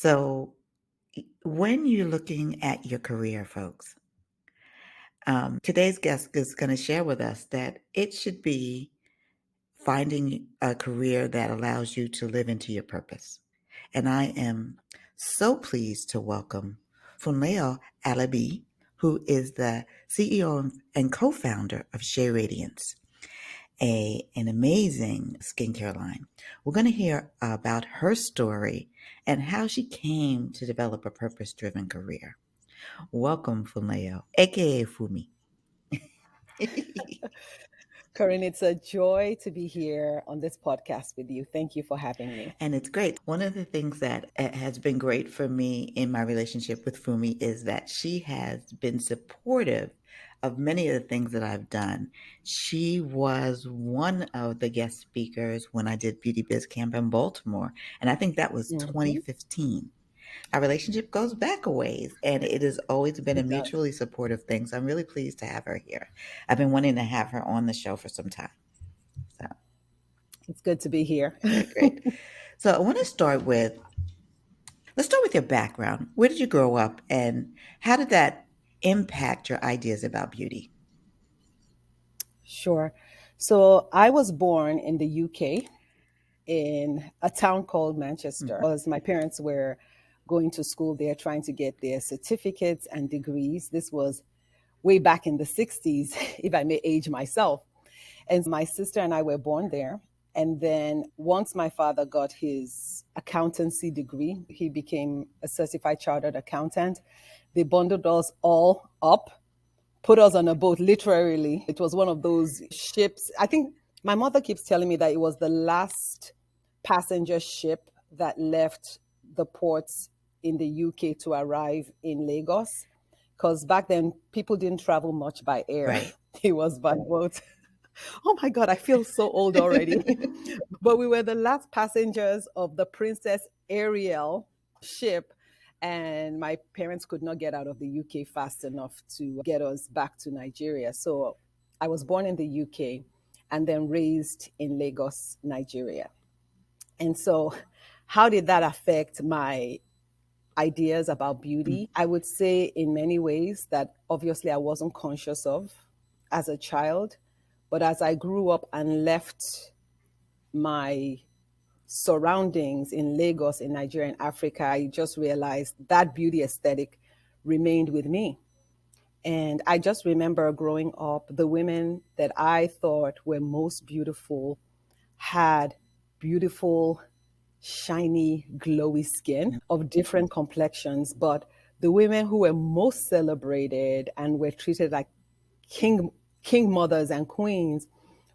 So, when you're looking at your career, folks, today's guest is going to share with us that it should be finding a career that allows you to live into your purpose. And I am so pleased to welcome Funlayo Alabi, who is the CEO and co-founder of Shea Radiance, an amazing skincare line. We're going to hear about her story and how she came to develop a purpose-driven career. Welcome, Funlayo, aka Fumi. Corinne, it's a joy to be here on this podcast with you. Thank you for having me. And it's great. One of the things that has been great for me in my relationship with Fumi is that she has been supportive of many of the things that I've done. She was one of the guest speakers when I did Beauty Biz Camp in Baltimore, and I think that was Mhm. 2015. Our relationship goes back a ways, and it has always been a It does. mutually supportive thing. So I'm really pleased to have her here. I've been wanting to have her on the show for some time. So It's good to be here. great, great. So I want to start with let's start with your background. Where did you grow up, and how did that impact your ideas about beauty? Sure. So I was born in the UK in a town called Manchester. Mhm. Because my parents were going to school there trying to get their certificates and degrees. This was way back in the 60s, if I may age myself. And my sister and I were born there. And then once my father got his accountancy degree, he became a certified chartered accountant. They bundled us all up, put us on a boat, literally. It was one of those ships. I think my mother keeps telling me that it was the last passenger ship that left the ports in the UK to arrive in Lagos. Because back then, people didn't travel much by air, Right. it was by boat. Oh my God, I feel so old already. But we were the last passengers of the Princess Ariel ship, and my parents could not get out of the UK fast enough to get us back to Nigeria. So I was born in the UK and then raised in Lagos, Nigeria. And so, how did that affect my ideas about beauty? I would say, in many ways, that obviously I wasn't conscious of as a child. But as I grew up and left my surroundings in Lagos, in Nigeria, and Africa, I just realized that beauty aesthetic remained with me. And I just remember growing up, the women that I thought were most beautiful had beautiful, shiny, glowy skin of different complexions. But the women who were most celebrated and were treated like king king mothers and queens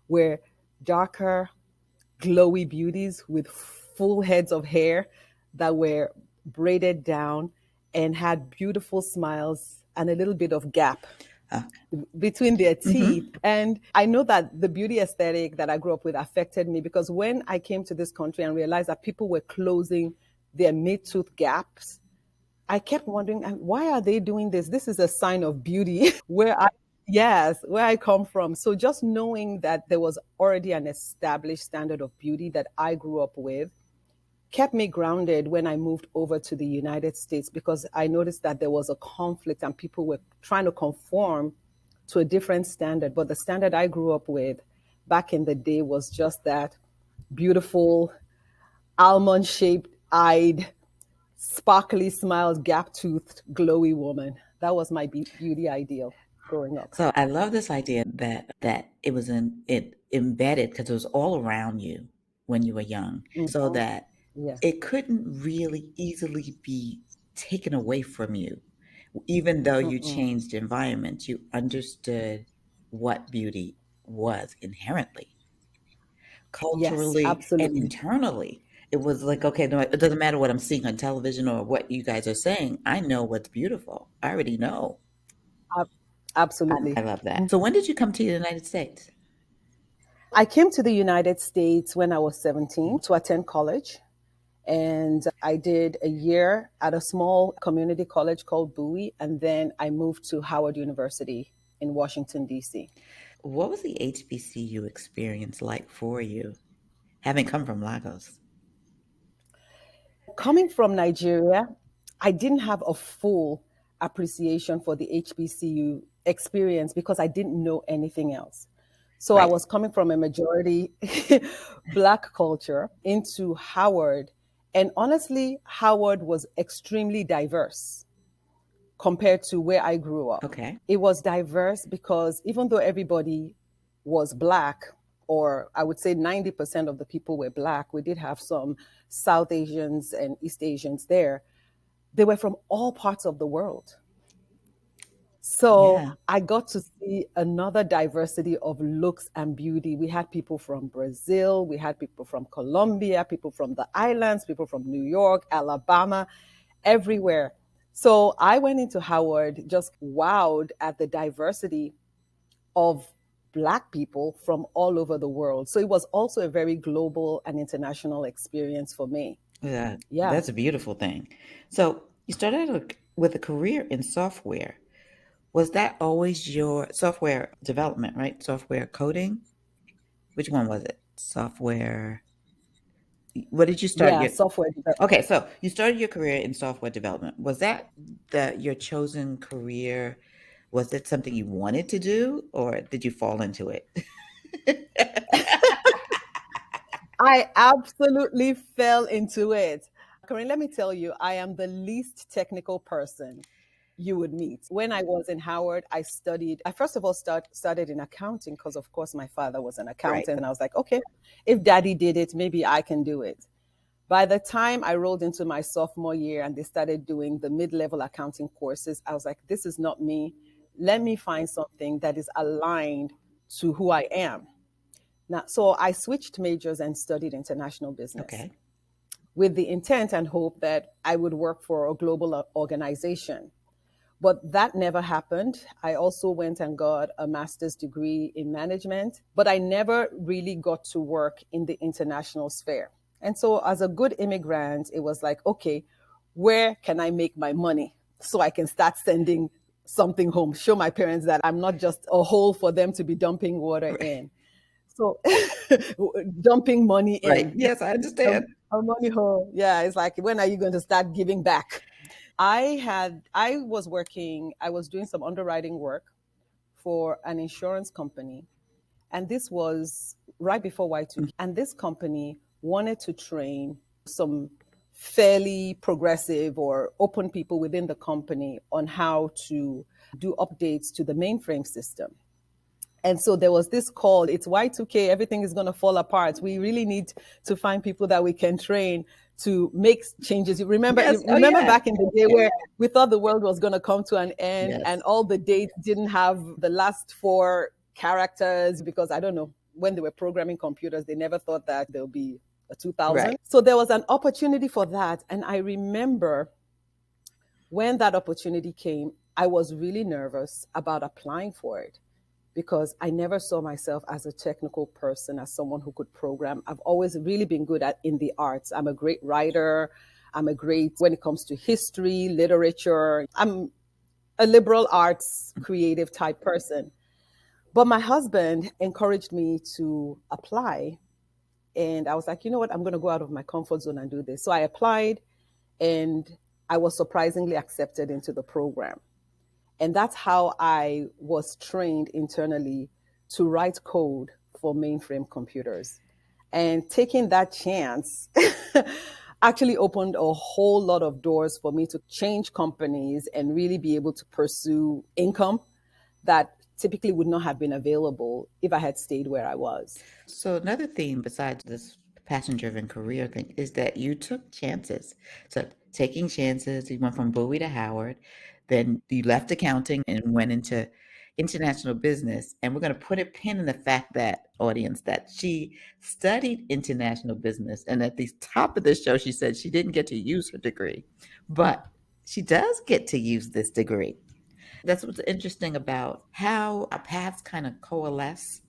were darker, glowy beauties with full heads of hair that were braided down and had beautiful smiles and a little bit of gap Uh, between their teeth. mhm. And I know that the beauty aesthetic that I grew up with affected me because when I came to this country and realized that people were closing their mid-tooth gaps, I kept wondering, why are they doing this? This is a sign of beauty where I come from. So just knowing that there was already an established standard of beauty that I grew up with kept me grounded when I moved over to the United States because I noticed that there was a conflict and people were trying to conform to a different standard. But the standard I grew up with back in the day was just that beautiful, almond shaped eyed, sparkly smiles, gap toothed, glowy woman. That was my beauty ideal growing up. So I love this idea that it was it embedded because it was all around you when you were young, so Mhm. that Yes. it couldn't really easily be taken away from you. Even though you Mm-mm. changed environments, you understood what beauty was inherently, Yes, culturally, and absolutely. internally. It was like, okay, no, it doesn't matter what I'm seeing on television or what you guys are saying. I know what's beautiful. I already know. Ab- I Absolutely. love that. So when did you come to the United States? I came to the United States when I was 17 to attend college. And I did a year at a small community college called Bowie. And then I moved to Howard University in Washington, D.C. What was the HBCU experience like for you, having come from Lagos? Coming from Nigeria, I didn't have a full appreciation for the HBCU experience because I didn't know anything else. So I Right. was coming from a majority Black culture into Howard. And honestly, Howard was extremely diverse compared to where I grew up. Okay. It was diverse because even though everybody was Black, or I would say 90% of the people were Black, we did have some South Asians and East Asians there. They were from all parts of the world. So Yeah. I got to see another diversity of looks and beauty. We had people from Brazil, we had people from Colombia, people from the islands, people from New York, Alabama, everywhere. So I went into Howard just wowed at the diversity of Black people from all over the world. So it was also a very global and international experience for me. Yeah, Yeah. that's a beautiful thing. So you started with a career in software. Was that always your software development, right? Software coding? Which one was it? Software. What did you start Yeah, your? software development. Okay, so you started your career in software development. Was that your chosen career? Was it something you wanted to do, or did you fall into it? I absolutely fell into it. Corinne, let me tell you, I am the least technical person you would meet. When I was in Howard, I first of all started in accounting because, of course, my father was an Right. accountant. And I was like, okay, if daddy did it, maybe I can do it. By the time I rolled into my sophomore year and they started doing the mid level accounting courses, I was like, this is not me. Let me find something that is aligned to who I am. Now, so I switched majors and studied international business Okay. with the intent and hope that I would work for a global organization. But that never happened. I also went and got a master's degree in management, but I never really got to work in the international sphere. And so, as a good immigrant, it was like, okay, where can I make my money so I can start sending something home, show my parents that I'm not just a hole for them to be dumping water Right. in. So dumping money Right. in, Yes, I understand. a money hole. Yeah, it's like when are you going to start giving back? I was doing some underwriting work for an insurance company, and this was right before Y2K. And this company wanted to train some fairly progressive or open people within the company on how to do updates to the mainframe system. And so there was this call, it's Y2K, everything is going to fall apart. We really need to find people that we can train to make changes. Yes. You Oh, remember yeah. back in the day where we thought the world was going to come to an end and Yes. all the dates didn't have the last four characters because I don't know, when they were programming computers, they never thought that there'll be a 2000. Right. So there was an opportunity for that. And I remember when that opportunity came, I was really nervous about applying for it because I never saw myself as a technical person, as someone who could program. I've always really been good at in the arts. I'm a great writer. I'm a great when it comes to history, literature. I'm a liberal arts creative type person. But my husband encouraged me to apply. And I was like, you know what? I'm going to go out of my comfort zone and do this. So I applied and I was surprisingly accepted into the program. And that's how I was trained internally to write code for mainframe computers. And taking that chance actually opened a whole lot of doors for me to change companies and really be able to pursue income that typically would not have been available if I had stayed where I was. So another theme besides this passion-driven career thing is that you took chances. So taking chances, you went from Bowie to Howard, then you left accounting and went into international business. And we're going to put a pin in the fact that audience that she studied international business. And at the top of the show, she said she didn't get to use her degree, but she does get to use this degree. That's what's interesting about how our paths kind of coalesce,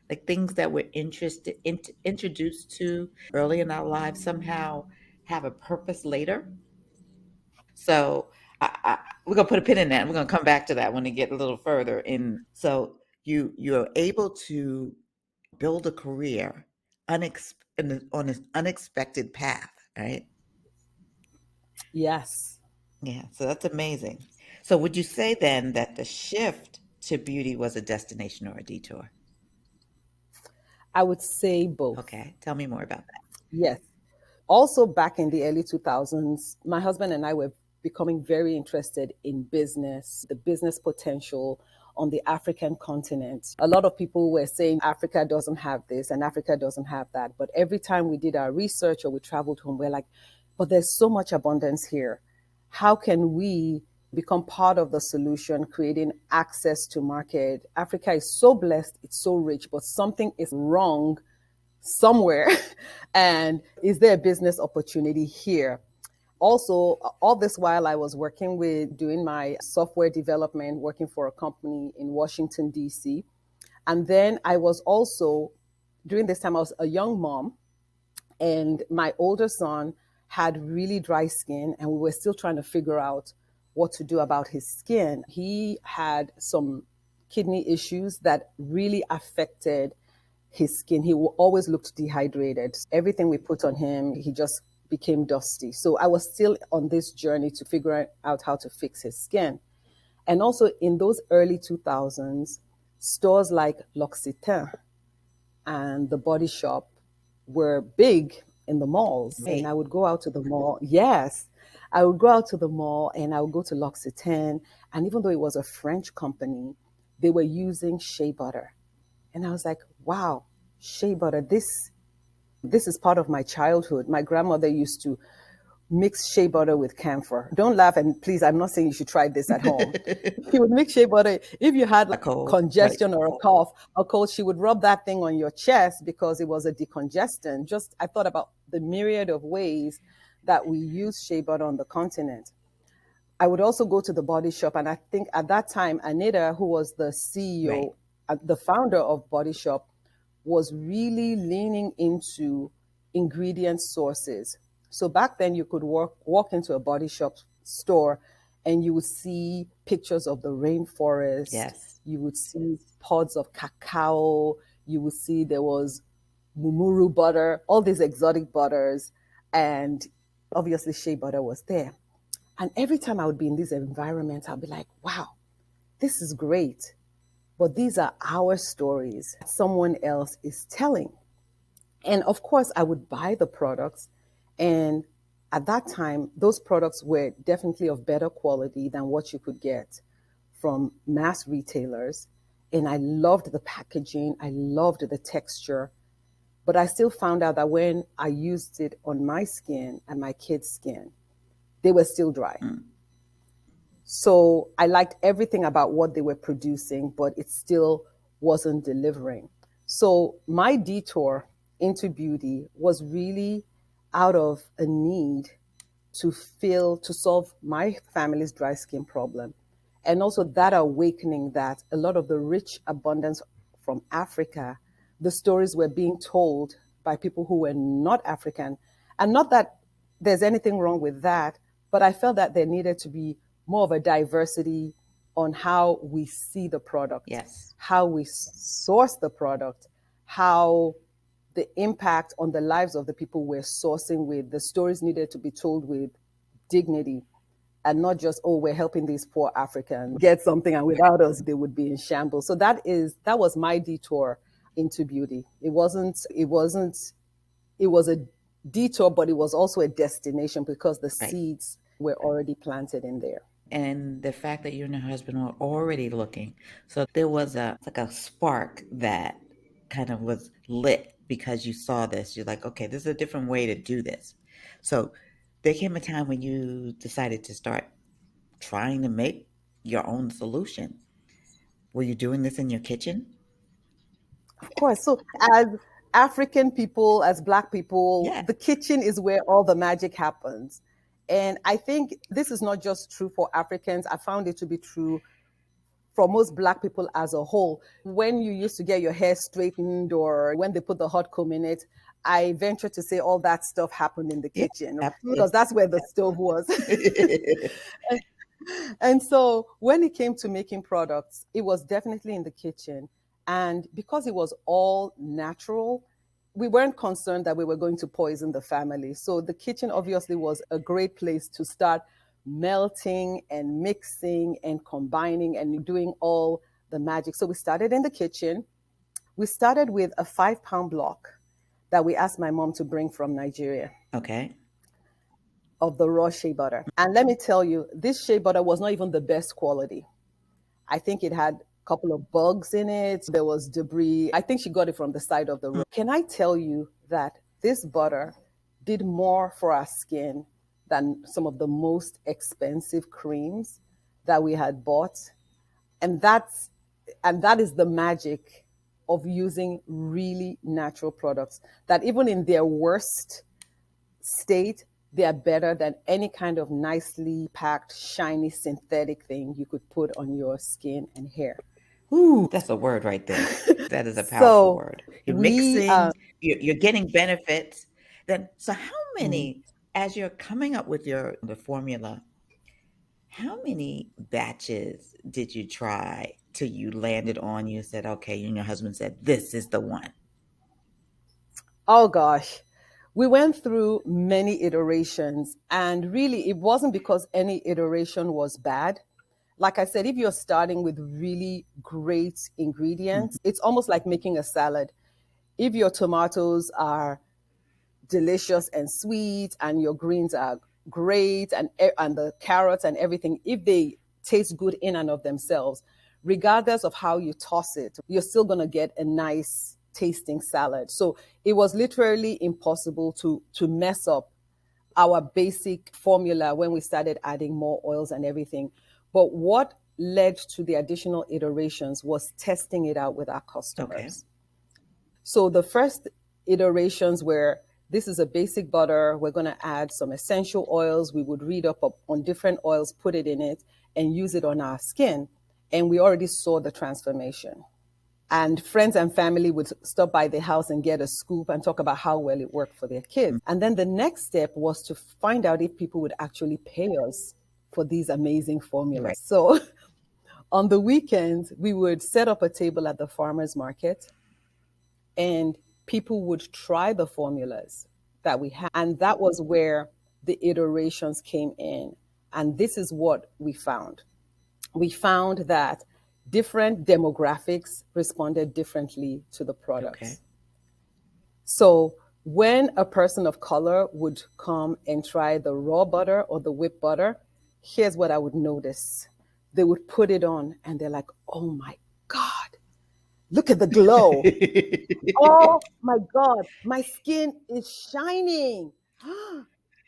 like things that we're introduced to early in our lives somehow have a purpose later. So we're gonna put a pin in that. And we're gonna come back to that when we get a little further in. So you're able to build a career on an unexpected path, right? Yes, Yeah, so that's amazing. So would you say then that the shift to beauty was a destination or a detour? I would say both. Okay, tell me more about that. Yes. Also, back in the early 2000s, my husband and I were becoming very interested in business, the business potential on the African continent. A lot of people were saying Africa doesn't have this and Africa doesn't have that. But every time we did our research or we traveled home, we're like, but there's so much abundance here. How can we become part of the solution, creating access to market? Africa is so blessed, it's so rich, but something is wrong somewhere. And is there a business opportunity here? Also, all this while I was working with doing my software development, working for a company in Washington, D.C. And then I was also, during this time, I was a young mom, and my older son had really dry skin, and we were still trying to figure out what to do about his skin. He had some kidney issues that really affected his skin. He always looked dehydrated. Everything we put on him, he just became dusty. So I was still on this journey to figure out how to fix his skin. And also in those early 2000s, stores like L'Occitane and the Body Shop were big in the malls. And I Right. would go out to the mall. Yes. I would go out to the mall and I would go to L'Occitane. And even though it was a French company, they were using shea butter. And I was like, wow, shea butter, this is part of my childhood. My grandmother used to mix shea butter with camphor. Don't laugh, and please, I'm not saying you should try this at home. She would mix shea butter. If you had A like cold, right? congestion or a cough, a cold, she would rub that thing on your chest because it was a decongestant. Just I thought about the myriad of ways that we use shea butter on the continent. I would also go to the Body Shop, and I think at that time, Anita, who was the Right. CEO, the founder of Body Shop, was really leaning into ingredient sources. So back then, you could walk into a Body Shop store, and you would see pictures of the rainforest. Yes. You would see pods of cacao. You would see there was mumuru butter, all these exotic butters, and obviously shea butter was there. And every time I would be in these environments, I'd be like, wow, this is great. But these are our stories that someone else is telling. And of course, I would buy the products. And at that time, those products were definitely of better quality than what you could get from mass retailers. And I loved the packaging, I loved the texture. But I still found out that when I used it on my skin and my kids' skin, they were still dry. Mm. So I liked everything about what they were producing, but it still wasn't delivering. So my detour into beauty was really out of a need to solve my family's dry skin problem. And also that awakening that a lot of the rich abundance from Africa, the stories were being told by people who were not African. And not that there's anything wrong with that, but I felt that there needed to be more of a diversity on how we see the product, Yes. how we source the product, how the impact on the lives of the people we're sourcing with. The stories needed to be told with dignity and not just, oh, we're helping these poor Africans get something and without us they would be in shambles. So that was my detour into beauty. It was a detour, but it was also a destination because the Right. seeds were already planted in there. And the fact that you and your husband were already looking, so there was a like a spark that kind of was lit because you saw this. You're like, okay, this is a different way to do this. So there came a time when you decided to start trying to make your own solution. Were you doing this in your kitchen? Of course. So as African people, as Black people, Yeah. the kitchen is where all the magic happens. And I think this is not just true for Africans. I found it to be true for most Black people as a whole. When you used to get your hair straightened or when they put the hot comb in it, I venture to say all that stuff happened in the Yeah, kitchen absolutely. because that's where the stove was. And so when it came to making products, it was definitely in the kitchen. And because it was all natural, we weren't concerned that we were going to poison the family. So the kitchen obviously was a great place to start melting and mixing and combining and doing all the magic. So we started in the kitchen. We started with a 5-pound block that we asked my mom to bring from Nigeria. Okay. Of the raw shea butter. And let me tell you, this shea butter was not even the best quality. I think it had a couple of bugs in it. There was debris. I think she got it from the side of the road. Can I tell you that this butter did more for our skin than some of the most expensive creams that we had bought? And that is the magic of using really natural products that even in their worst state, they are better than any kind of nicely packed, shiny synthetic thing you could put on your skin and hair. Ooh, that's a word right there. That is a powerful So word. You're we, mixing, you're getting benefits. Then, so how mm, many, as you're coming up with the formula, how many batches did you try till you landed on, you said, okay, and your husband said, this is the one? oh gosh, we went through many iterations, and really it wasn't because any iteration was bad. Like I said, if you're starting with really great Mhm. ingredients, it's almost like making a salad. If your tomatoes are delicious and sweet and your greens are great and the carrots and everything, if they taste good in and of themselves, regardless of how you toss it, you're still going to get a nice tasting salad. So it was literally impossible to mess up our basic formula when we started adding more oils and everything. But what led to the additional iterations was testing it out with our Okay. customers. So the first iterations were, this is a basic butter. We're going to add some essential oils. We would read up on different oils, put it in it, and use it on our skin. And we already saw the transformation. And friends and family would stop by the house and get a scoop and talk about how well it worked for their kids. And then the next step was to find out if people would actually pay us for these amazing formulas. Right. So on the weekends, we would set up a table at the farmer's market and people would try the formulas that we had. And that was where the iterations came in. And this is what we found. We found that different demographics responded differently to the Okay. products. So when a person of color would come and try the raw butter or the whipped butter, here's what I would notice. They would put it on and they're like, oh my God, look at the glow. Oh my God, my skin is shining.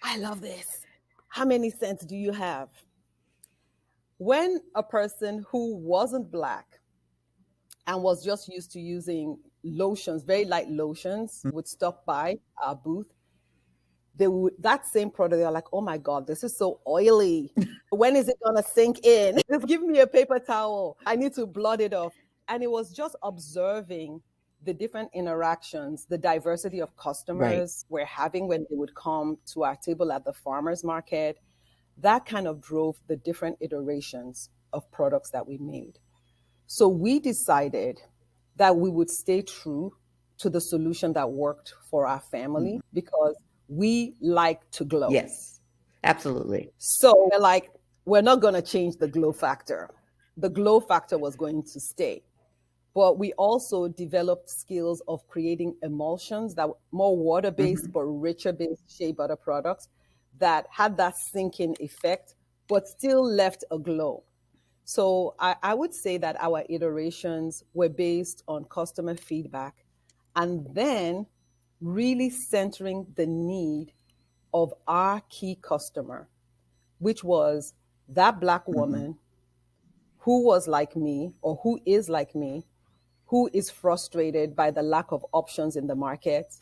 I love this. How many cents do you have? When a person who wasn't Black and was just used to using lotions, very light lotions, would stop by our booth, they would, that same product, they're like, oh my God, this is so oily. When is it gonna sink in? Just give me a paper towel. I need to blot it off. And it was just observing the different interactions, the diversity of Right. customers we're having when they would come to our table at the farmer's market. That kind of drove the different iterations of products that we made. So we decided that we would stay true to the solution that worked for our family Mhm. because we like to glow. Yes, absolutely. So we're like, we're not going to change the glow factor. The glow factor was going to stay. But we also developed skills of creating emulsions that were more water based Mhm. but richer based shea butter products that had that sinking effect but still left a glow. So I would say that our iterations were based on customer feedback and then really centering the need of our key customer, which was that Black Mhm. woman who was like me or who is like me, who is frustrated by the lack of options in the market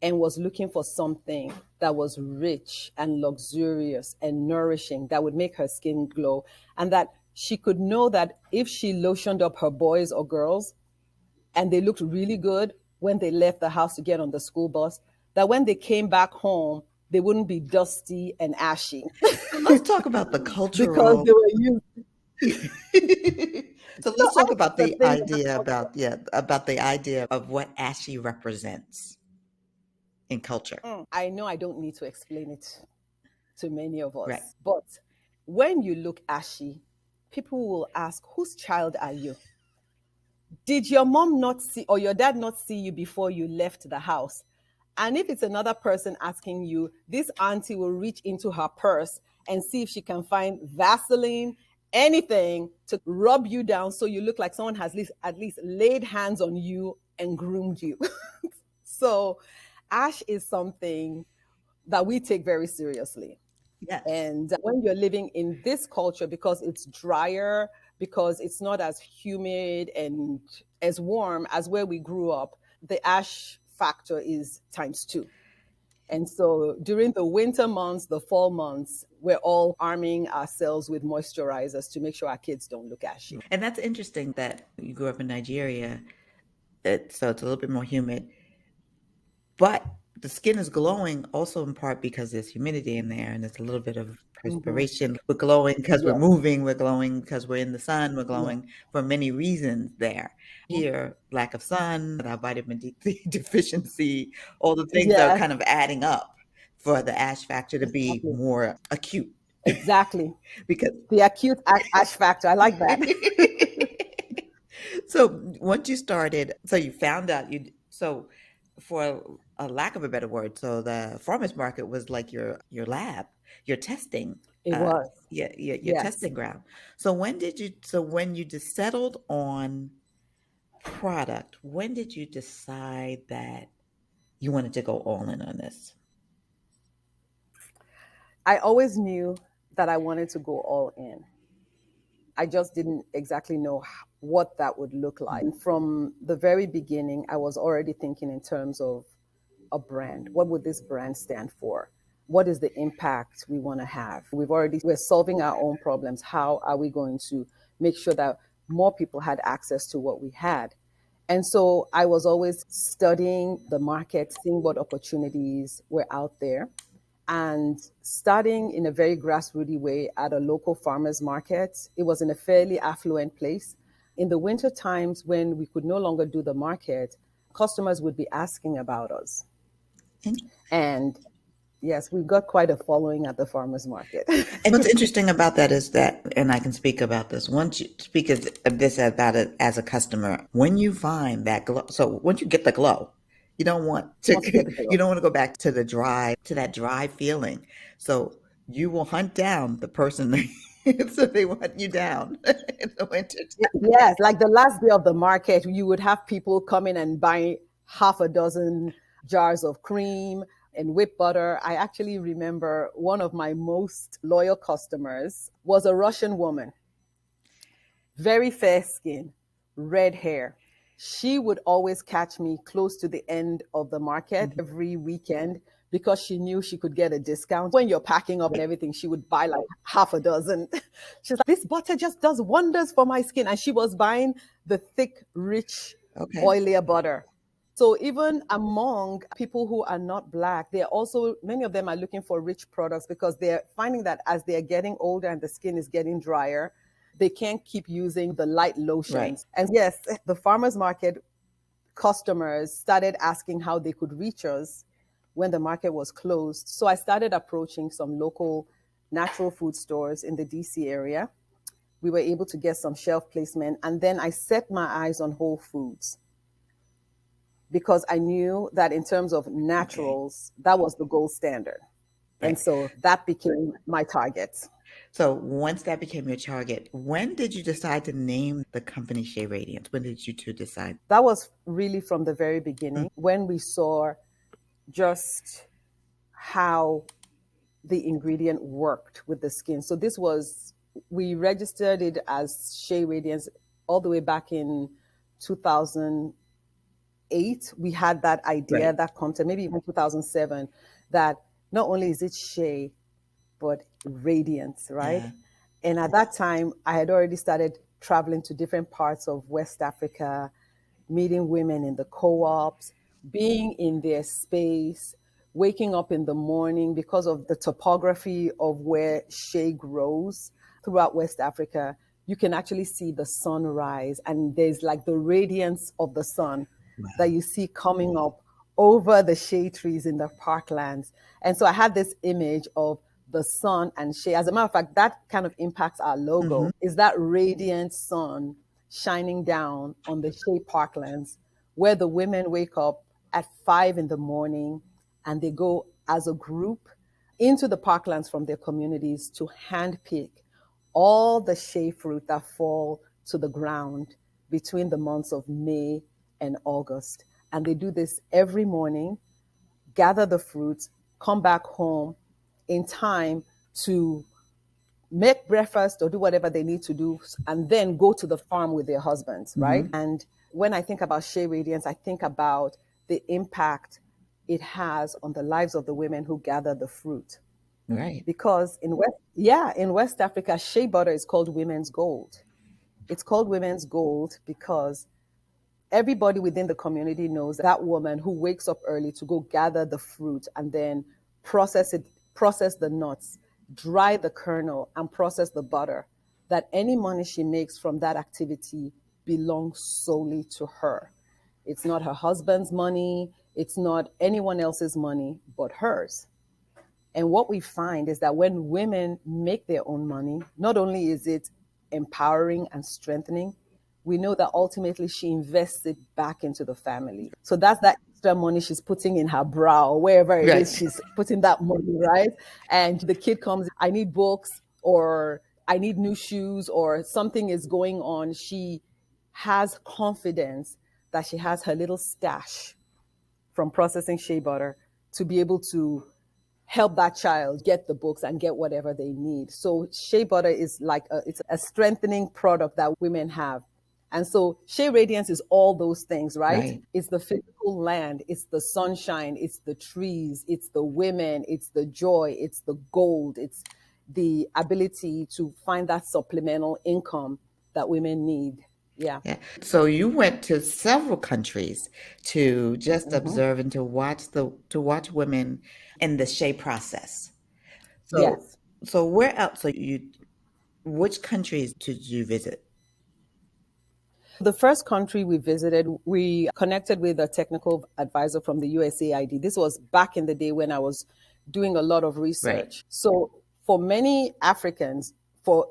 and was looking for something that was rich and luxurious and nourishing that would make her skin glow. And that she could know that if she lotioned up her boys or girls and they looked really good when they left the house to get on the school bus, that when they came back home, they wouldn't be dusty and ashy So let's talk about the because cultural. they were used. So So let's I talk think about the the thing that idea about, yeah, about the idea of what ashy represents. in culture. I know I don't need to explain it to many of Right. us, but when you look ashy, people will ask, whose child are you? Did your mom not see or your dad not see you before you left the house? And if it's another person asking you, this auntie will reach into her purse and see if she can find Vaseline, anything to rub you down so you look like someone has at least laid hands on you and groomed you. So, ash is something that we take very seriously. Yes. And when you're living in this culture, because it's drier, because it's not as humid and as warm as where we grew up, the ash factor is times two. And so during the winter months, the fall months, we're all arming ourselves with moisturizers to make sure our kids don't look ashy. And that's interesting that you grew up in Nigeria, so it's a little bit more humid. But the skin is glowing also in part because there's humidity in there and there's a little bit of Mm-hmm. perspiration. We're glowing because we're Yes. moving, we're glowing because we're in the sun, we're Yeah. glowing for many reasons there. Here, lack of sun, our vitamin D deficiency, all the things that are Yes. kind of adding up for the ash factor to be Exactly. more acute Exactly. because The acute ash factor. I like that. so once you started, so you found out so for a lack of a better word, so the farmers market was like your lab, your testing, It uh, was. your Yes. testing ground. So so when you just settled on product, when did you decide that you wanted to go all in on this? I always knew that I wanted to go all in. I just didn't exactly know what that would look like. And from the very beginning, I was already thinking in terms of a brand. What would this brand stand for? What is the impact we want to have? We're solving our own problems. How are we going to make sure that more people had access to what we had? And so I was always studying the market, seeing what opportunities were out there, and starting in a very grassroots way at a local farmers market. It was in a fairly affluent place. In the winter times when we could no longer do the market, customers would be asking about us. And And yes, we've got quite a following at the farmers market. And what's interesting about that is that, and I can speak about this, once you speak of this about it as a customer, when you find that glow, so once you get the glow, you don't want to, Once you get the you glow. don't want to go back to to that dry feeling. So you will hunt down the person, so they want you down in the winter. Yes, like the last day of the market, you would have people come in and buy half a dozen jars of cream and whipped butter. I actually remember one of my most loyal customers was a Russian woman, very fair skin, red hair. She would always catch me close to the end of the market Mhm. every weekend because she knew she could get a discount. When you're packing up and everything, she would buy like half a dozen. She's like, this butter just does wonders for my skin. And she was buying the thick, rich, Okay. oilier butter. So even among people who are not Black, they're also, many of them are looking for rich products because they're finding that as they're getting older and the skin is getting drier, they can't keep using the light Right. lotions. And yes, the farmers market customers started asking how they could reach us when the market was closed. So I started approaching some local natural food stores in the DC area. We were able to get some shelf placement. And then I set my eyes on Whole Foods because I knew that in terms of Okay. naturals, that was the gold standard. And Right. so that became my target. So once that became your target, when did you decide to name the company Shea Radiance? When did you two decide? That was really from the very Mm. beginning when we saw just how the ingredient worked with the skin. So we registered it as Shea Radiance all the way back in 2008. We had that idea, Right. that concept, maybe even 2007, that not only is it Shea, but radiance, right? Yeah. And at that time, I had already started traveling to different parts of West Africa, meeting women in the co ops, being in their space, waking up in the morning because of the topography of where shea grows throughout West Africa. You can actually see the sunrise, and there's like the radiance of the sun that Wow. you see coming up over the shea trees in the parklands. And so I had this image of the sun and shea. As a matter of fact, that kind of impacts our logo, is that radiant sun shining down on the shea parklands where the women wake up at 5 in the morning and they go as a group into the parklands from their communities to handpick all the shea fruit that fall to the ground between the months of May and August. And they do this every morning, gather the fruits, come back home in time to make breakfast or do whatever they need to do, and then go to the farm with their husbands, right? And when I think about Shea Radiance, I think about the impact it has on the lives of the women who gather the fruit. Right. Because in West Africa, shea butter is called women's gold. It's called women's gold because everybody within the community knows that woman who wakes up early to go gather the fruit and then process the nuts, dry the kernel, and process the butter, that any money she makes from that activity belongs solely to her. It's not her husband's money, it's not anyone else's money but hers. And what we find is that when women make their own money, not only is it empowering and strengthening, we know that ultimately she invests it back into the family. So that's that extra money she's putting in her brow, wherever it is Right. she's putting that money, right? And the kid comes, I need books, or I need new shoes, or something is going on. She has confidence that she has her little stash from processing shea butter to be able to help that child get the books and get whatever they need. So shea butter is like it's a strengthening product that women have. And so Shea Radiance is all those things, right? Right. It's the physical land, it's the sunshine, it's the trees, it's the women, it's the joy, it's the gold, it's the ability to find that supplemental income that women need. Yeah. Yeah. So you went to several countries to just observe and to watch women in the shea process. So Yes. so where else? Which countries did you visit? The first country we visited, we connected with a technical advisor from the USAID. This was back in the day when I was doing a lot of Right. research. So for many Africans, for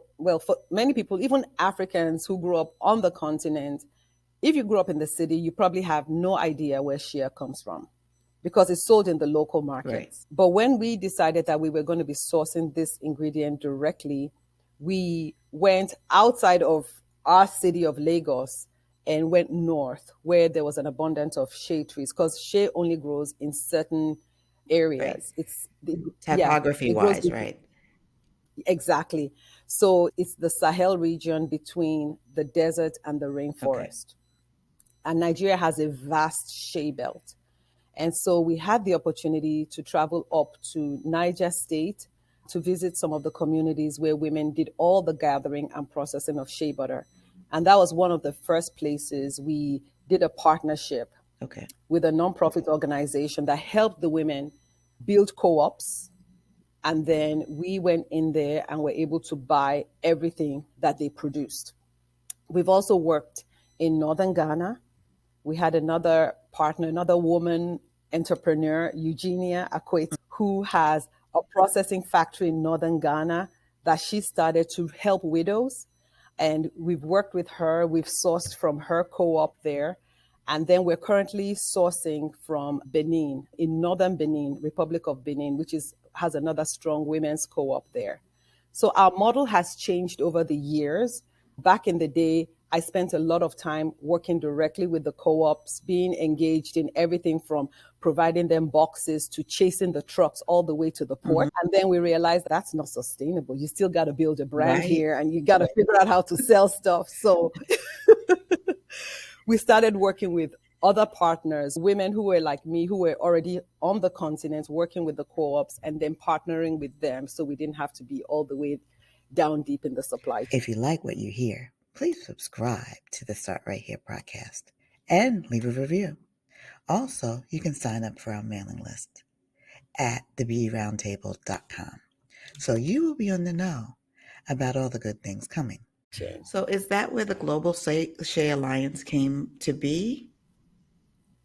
many people, even Africans who grew up on the continent, if you grew up in the city, you probably have no idea where shea comes from because it's sold in the local Right. markets. But when we decided that we were going to be sourcing this ingredient directly, we went outside of our city of Lagos and went north where there was an abundance of shea trees because shea only grows in certain Right. areas. Yeah, Topography it grows wise, right? exactly. So it's the Sahel region between the desert and the Okay. rainforest. And Nigeria has a vast shea belt. And so we had the opportunity to travel up to Niger State to visit some of the communities where women did all the gathering and processing of shea butter. And that was one of the first places we did a partnership Okay. with a nonprofit organization that helped the women build co ops. And then we went in there and were able to buy everything that they produced. We've also worked in northern Ghana. We had another partner, another woman entrepreneur, Eugenia Akwet, who has a processing factory in northern Ghana that she started to help widows. And we've worked with her, we've sourced from her co op there. And then we're currently sourcing from Benin, in northern Benin, Republic of Benin, which has another strong women's co op there. So our model has changed over the years. Back in the day, I spent a lot of time working directly with the co-ops, being engaged in everything from providing them boxes to chasing the trucks all the way to the port. And then we realized that's not sustainable. You still got to build a brand Right. here and you got to figure out how to sell stuff. So we started working with other partners, women who were like me, who were already on the continent, working with the co-ops and then partnering with them so we didn't have to be all the way down deep in the supply chain. If you like what you hear, please subscribe to the Start Right Here podcast and leave a review. Also, you can sign up for our mailing list at thebeautyroundtable.com. So you will be on the know about all the good things coming. So is that where the Global Shea Alliance came to be?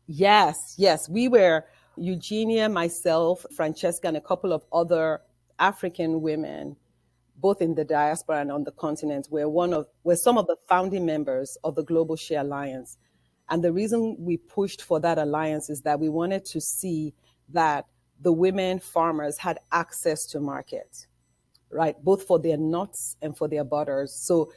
Yes, yes. We were Eugenia, myself, Francesca, and a couple of other African women, both in the diaspora and on the continent, were some of the founding members of the Global Shea Alliance. And the reason we pushed for that alliance is that we wanted to see that the women farmers had access to market, right? Both for their nuts and for their butters. So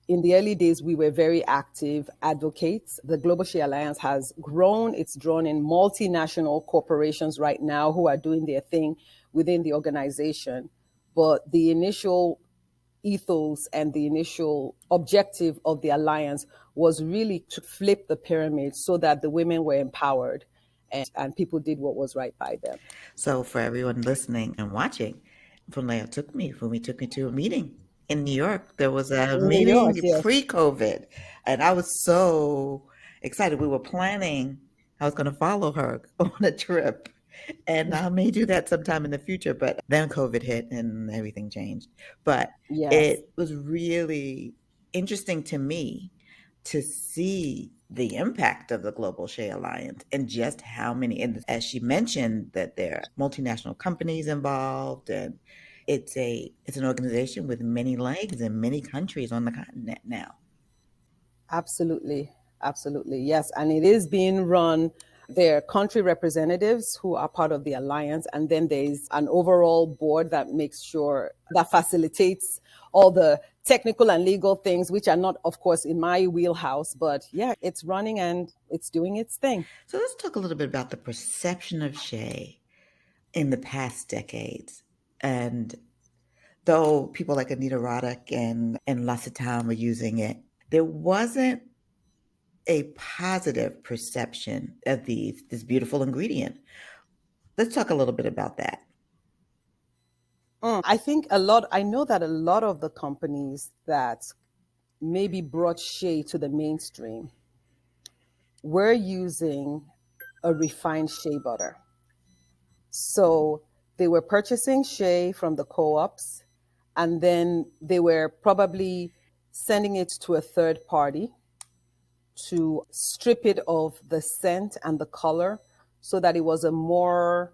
in the early days, we were very active advocates. The Global Shea Alliance has grown. It's drawn in multinational corporations right now who are doing their thing within the organization. But the initial ethos and the initial objective of the alliance was really to flip the pyramid so that the women were empowered and people did what was right by them. So for everyone listening and watching, Fumi took me to a meeting in New York. There was a In New York, meeting yes. pre-COVID, and I was so excited. We were planning, I was going to follow her on a trip, and I may do that sometime in the future, but then COVID hit and everything changed. But Yes. it was really interesting to me to see the impact of the Global Shea Alliance and just how many, and as she mentioned, that there are multinational companies involved, and it's an organization with many legs in many countries on the continent now. Absolutely. Absolutely. Yes. And it is being run. There are country representatives who are part of the alliance. And then there's an overall board that makes sure that facilitates all the technical and legal things, which are not, of course, in my wheelhouse. But yeah, it's running and it's doing its thing. So let's talk a little bit about the perception of shea in the past decades. And though people like Anita Roddick and L'Occitane were using it, there wasn't a positive perception of this beautiful ingredient. Let's talk a little bit about that. I know that a lot of the companies that maybe brought shea to the mainstream were using a refined shea butter. So they were purchasing shea from the co-ops, and then they were probably sending it to a third party to strip it of the scent and the color so that it was a more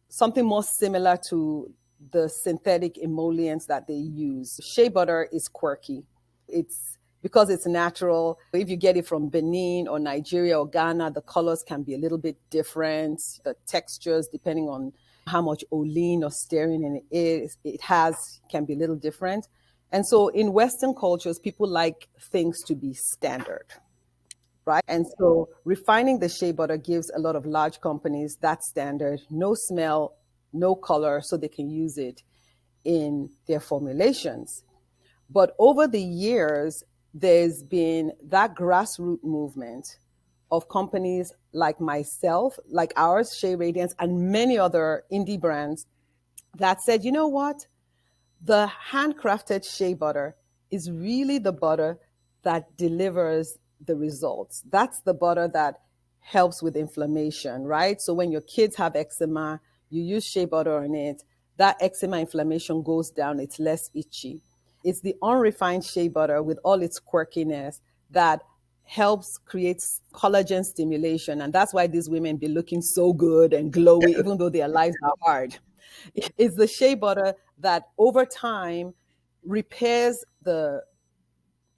something more similar to the synthetic emollients that they use. Shea butter is quirky. It's because it's natural. If you get it from Benin or Nigeria or Ghana, the colors can be a little bit different. The textures, depending on how much olein or stearin it has, can be a little different. And so in Western cultures, people like things to be standard, right? And so refining the shea butter gives a lot of large companies that standard, no smell, no color, so they can use it in their formulations. But over the years, there's been that grassroots movement of companies like myself, like ours, Shea Radiance, and many other indie brands that said, you know what? The handcrafted shea butter is really the butter that delivers the results. That's the butter that helps with inflammation, right? So when your kids have eczema, you use shea butter on it, that eczema inflammation goes down, it's less itchy. It's the unrefined shea butter with all its quirkiness that helps create collagen stimulation. And that's why these women be looking so good and glowy, even though their lives are hard. It's the shea butter that over time repairs the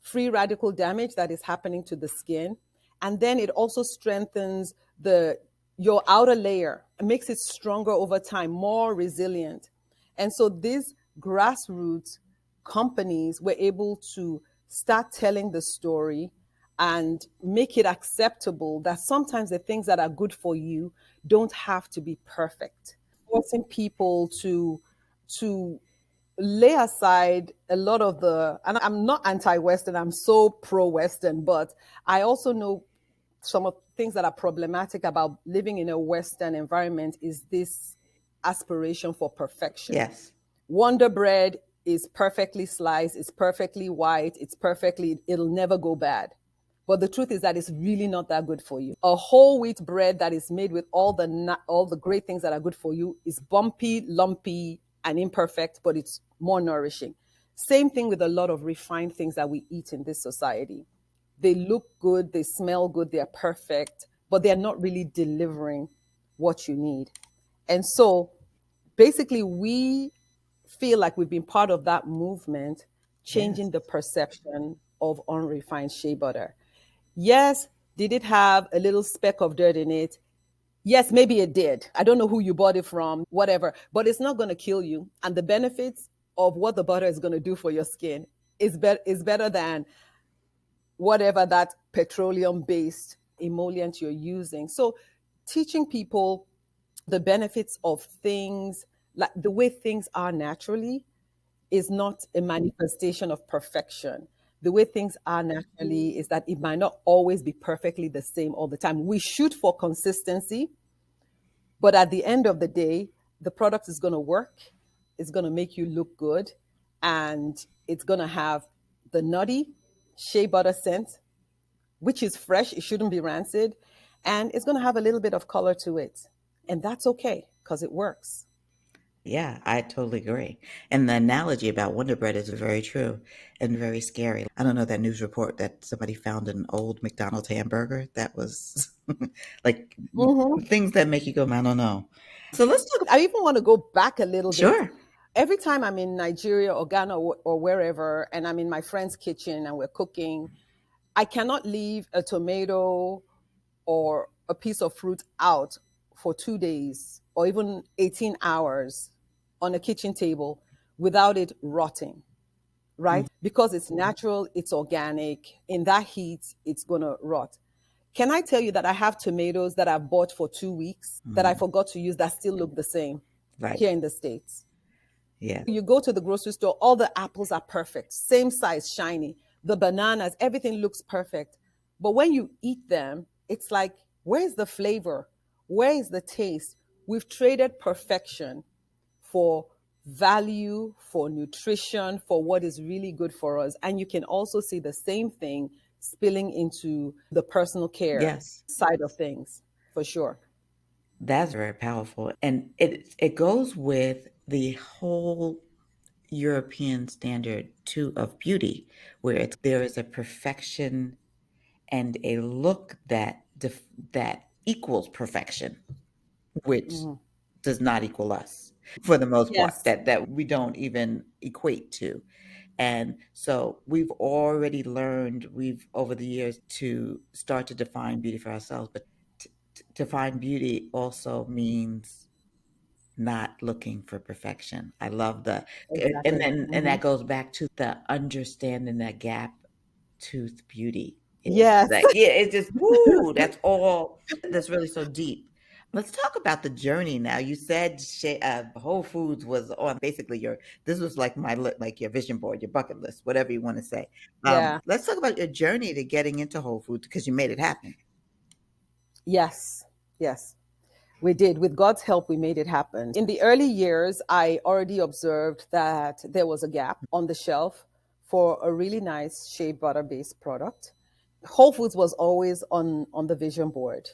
free radical damage that is happening to the skin. And then it also strengthens your outer layer and makes it stronger over time, more resilient. And so these grassroots companies were able to start telling the story and make it acceptable that sometimes the things that are good for you don't have to be perfect. Forcing people to lay aside a lot of and I'm not anti-Western, I'm so pro-Western, but I also know some of the things that are problematic about living in a Western environment is this aspiration for perfection. Yes. Wonder bread is perfectly sliced, it's perfectly white, it'll never go bad. But the truth is that it's really not that good for you. A whole wheat bread that is made with all the great things that are good for you is bumpy, lumpy, and imperfect, but it's more nourishing. Same thing with a lot of refined things that we eat in this society. They look good, they smell good, they're perfect, but they're not really delivering what you need. And so basically, we feel like we've been part of that movement, Yes. changing the perception of unrefined shea butter. Yes, did it have a little speck of dirt in it? Yes, maybe it did. I don't know who you bought it from, whatever, but it's not going to kill you. And the benefits of what the butter is going to do for your skin is better than whatever that petroleum based emollient you're using. So, teaching people the benefits of things, like the way things are naturally, is not a manifestation of perfection. The way things are naturally is that it might not always be perfectly the same all the time. We shoot for consistency, but at the end of the day, the product is going to work, it's going to make you look good, and it's going to have the nutty shea butter scent, which is fresh, it shouldn't be rancid, and it's going to have a little bit of color to it. And that's okay because it works. Yeah, I totally agree. And the analogy about Wonder Bread is very true and very scary. I don't know that news report that somebody found an old McDonald's hamburger that was like Mm-hmm. things that make you go, I don't know. So let's talk. I even want to go back a little bit. Sure. Every time I'm in Nigeria or Ghana or wherever, and I'm in my friend's kitchen and we're cooking, I cannot leave a tomato or a piece of fruit out for 2 days or even 18 hours on a kitchen table without it rotting, Mm, right? Because it's natural, it's organic. In that heat, it's going to rot. Can I tell you that I have tomatoes that I've bought for 2 weeks that I mm, forgot to use that still look the same right. here in the States? Yeah. You go to the grocery store, all the apples are perfect, same size, shiny. The bananas, everything looks perfect. But when you eat them, it's like, where's the flavor? Where is the taste? We've traded perfection for value, for nutrition, for what is really good for us. And you can also see the same thing spilling into the personal care Yes. side of things, for sure. That's very powerful. And it goes with the whole European standard too of beauty, where there is a perfection and a look that equals perfection, which Mhm. does not equal us for the most part, Yes. that we don't even equate to. And so we've already learned, we've over the years to start to define beauty for ourselves, but to find beauty also means not looking for perfection. I love and Exactly. then and Hmm. that goes back to the understanding that gap tooth beauty is Yes. like, yeah, it's just woo, that's all that's really so deep. Let's talk about the journey now. You said Whole Foods was on basically your this was like like your vision board, your bucket list, whatever you want to say. Yeah. Let's talk about your journey to getting into Whole Foods because you made it happen. Yes. Yes. We did. With God's help, we made it happen. In the early years, I already observed that there was a gap on the shelf for a really nice shea butter based product. Whole Foods was always on the vision board.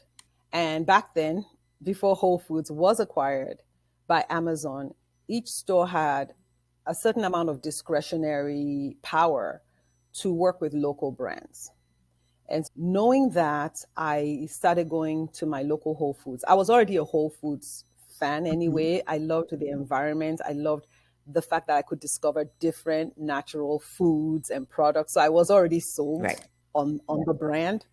And back then, before Whole Foods was acquired by Amazon, each store had a certain amount of discretionary power to work with local brands. And knowing that, I started going to my local Whole Foods. I was already a Whole Foods fan Mhm. anyway. I loved the environment. I loved the fact that I could discover different natural foods and products. So I was already sold Right. on the brand.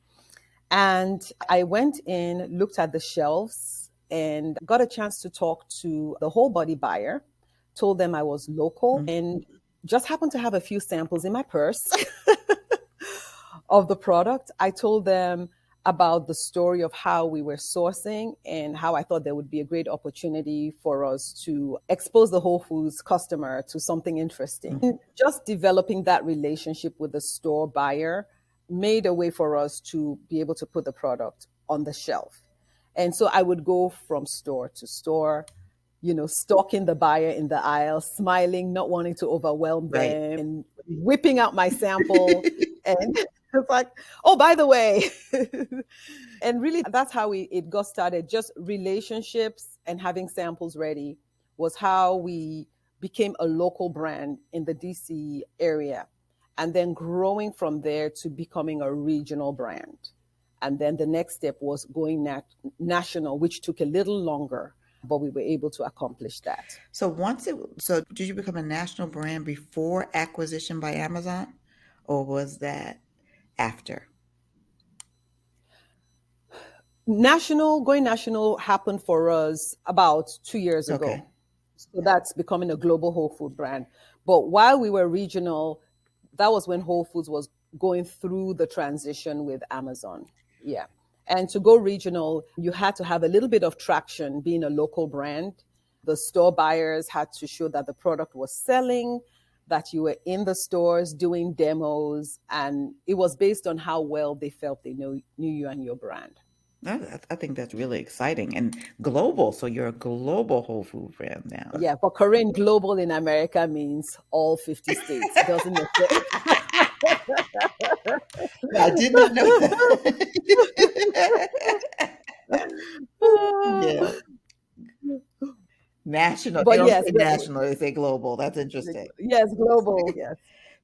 And I went in, looked at the shelves, and got a chance to talk to the whole body buyer, told them I was local, Mhm. and just happened to have a few samples in my purse of the product. I told them about the story of how we were sourcing and how I thought there would be a great opportunity for us to expose the Whole Foods customer to something interesting. Mhm. And just developing that relationship with the store buyer made a way for us to be able to put the product on the shelf. And so I would go from store to store, stalking the buyer in the aisle, smiling, not wanting to overwhelm Right. them, and whipping out my sample. And it's like, oh, by the way. And really, that's how it got started. Just relationships and having samples ready was how we became a local brand in the DC area. And then growing from there to becoming a regional brand. And then the next step was going national, which took a little longer, but we were able to accomplish that. So did you become a national brand before acquisition by Amazon, or was that after? Going national happened for us about 2 years Okay. ago. So that's becoming a global whole food brand. But while we were regional, that was when Whole Foods was going through the transition with Amazon. Yeah. And to go regional, you had to have a little bit of traction being a local brand. The store buyers had to show that the product was selling, that you were in the stores doing demos, and it was based on how well they felt they knew you and your brand. I think that's really exciting and global. So you're a global whole food brand now. Yeah, but Korean global in America means all 50 states. It doesn't necessarily. I did not know that. Yeah. National. They But don't yes, say national, they say global. That's interesting. yes, global, yes.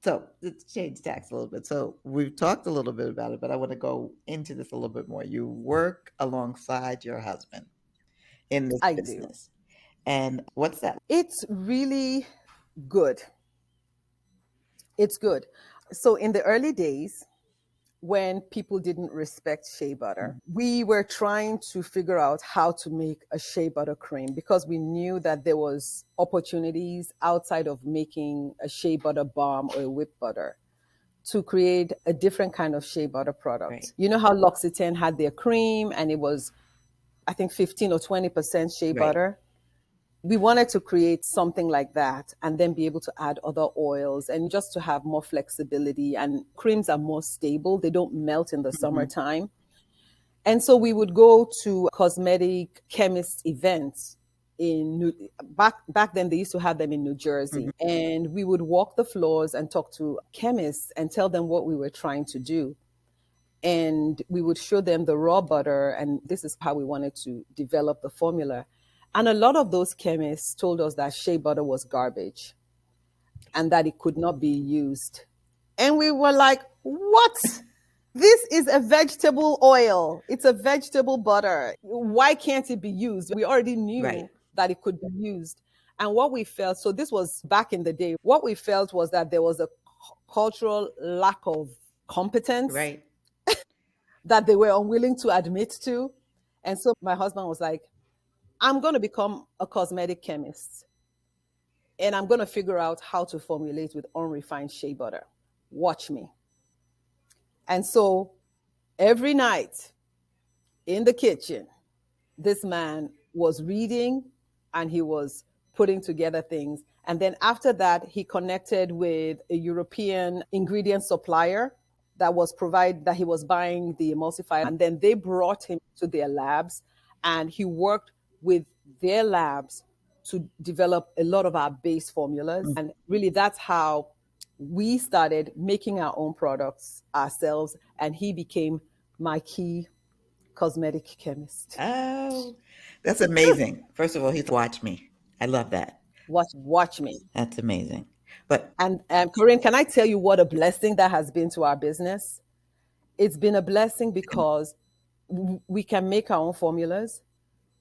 So let's change tacks a little bit. So we've talked a little bit about it, but I want to go into this a little bit more. You work alongside your husband in this I do. business. And what's that? It's really good. It's good. So in the early days, when people didn't respect shea butter, we were trying to figure out how to make a shea butter cream because we knew that there was opportunities outside of making a shea butter balm or a whipped butter to create a different kind of shea butter Right. product. You know how L'Occitane had their cream and it was, I think, 15 or 20% shea Right. butter. We wanted to create something like that and then be able to add other oils and just to have more flexibility. And creams are more stable, they don't melt in the Mhm. summertime. And so we would go to cosmetic chemist events in back then they used to have them in New Mhm. Jersey, and we would walk the floors and talk to chemists and tell them what we were trying to do, and we would show them the raw butter and this is how we wanted to develop the formula. And a lot of those chemists told us that shea butter was garbage and that it could not be used. And we were like, what? This is a vegetable oil. It's a vegetable butter. Why can't it be used? We already Right. knew that it could be used. And what we felt, so this was back in the day, what we felt was that there was a cultural lack of competence Right. that they were unwilling to admit to. And so my husband was like, I'm going to become a cosmetic chemist and I'm going to figure out how to formulate with unrefined shea butter. Watch me. And so every night in the kitchen, this man was reading and he was putting together things. And then after that, he connected with a European ingredient supplier that he was buying the emulsifier. And then they brought him to their labs and he worked with their labs to develop a lot of our base formulas. Mm. And really that's how we started making our own products ourselves. And he became my key cosmetic chemist. Oh, that's amazing. First of all, he's watch me. I love that. Watch me. That's amazing. But And Corinne, can I tell you what a blessing that has been to our business? It's been a blessing because we can make our own formulas.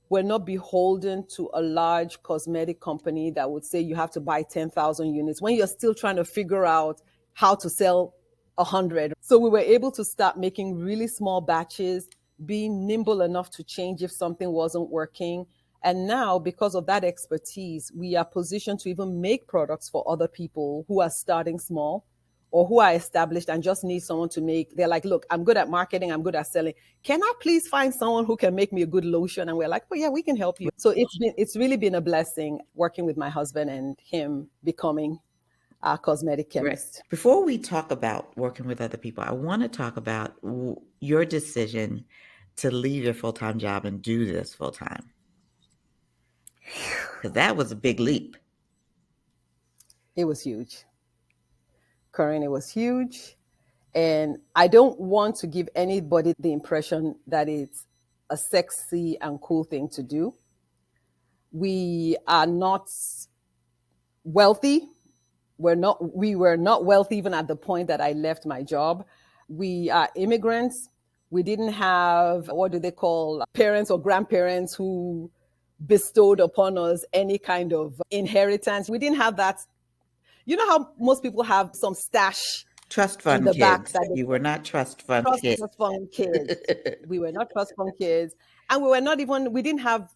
We're not beholden to a large cosmetic company that would say you have to buy 10,000 units when you're still trying to figure out how to sell 100. So we were able to start making really small batches, being nimble enough to change if something wasn't working. And now, because of that expertise, we are positioned to even make products for other people who are starting small or who are established and just need someone to make. They're like, look, I'm good at marketing, I'm good at selling. Can I please find someone who can make me a good lotion? And we're like, oh yeah, we can help you. So it's really been a blessing working with my husband and him becoming our cosmetic right. chemist. Before we talk about working with other people, I want to talk about your decision to leave your full-time job and do this full-time. Because that was a big leap. It was huge. Corinne, it was huge. And I don't want to give anybody the impression that it's a sexy and cool thing to do. We are not wealthy. We were not wealthy even at the point that I left my job. We are immigrants. We didn't have, what do they call, parents or grandparents who bestowed upon us any kind of inheritance. We didn't have that. You know how most people have some stash Trust in fund the back kids. that they You were not trust fund kids. trust fund kids. We were not trust fund kids, and we were not even. We didn't have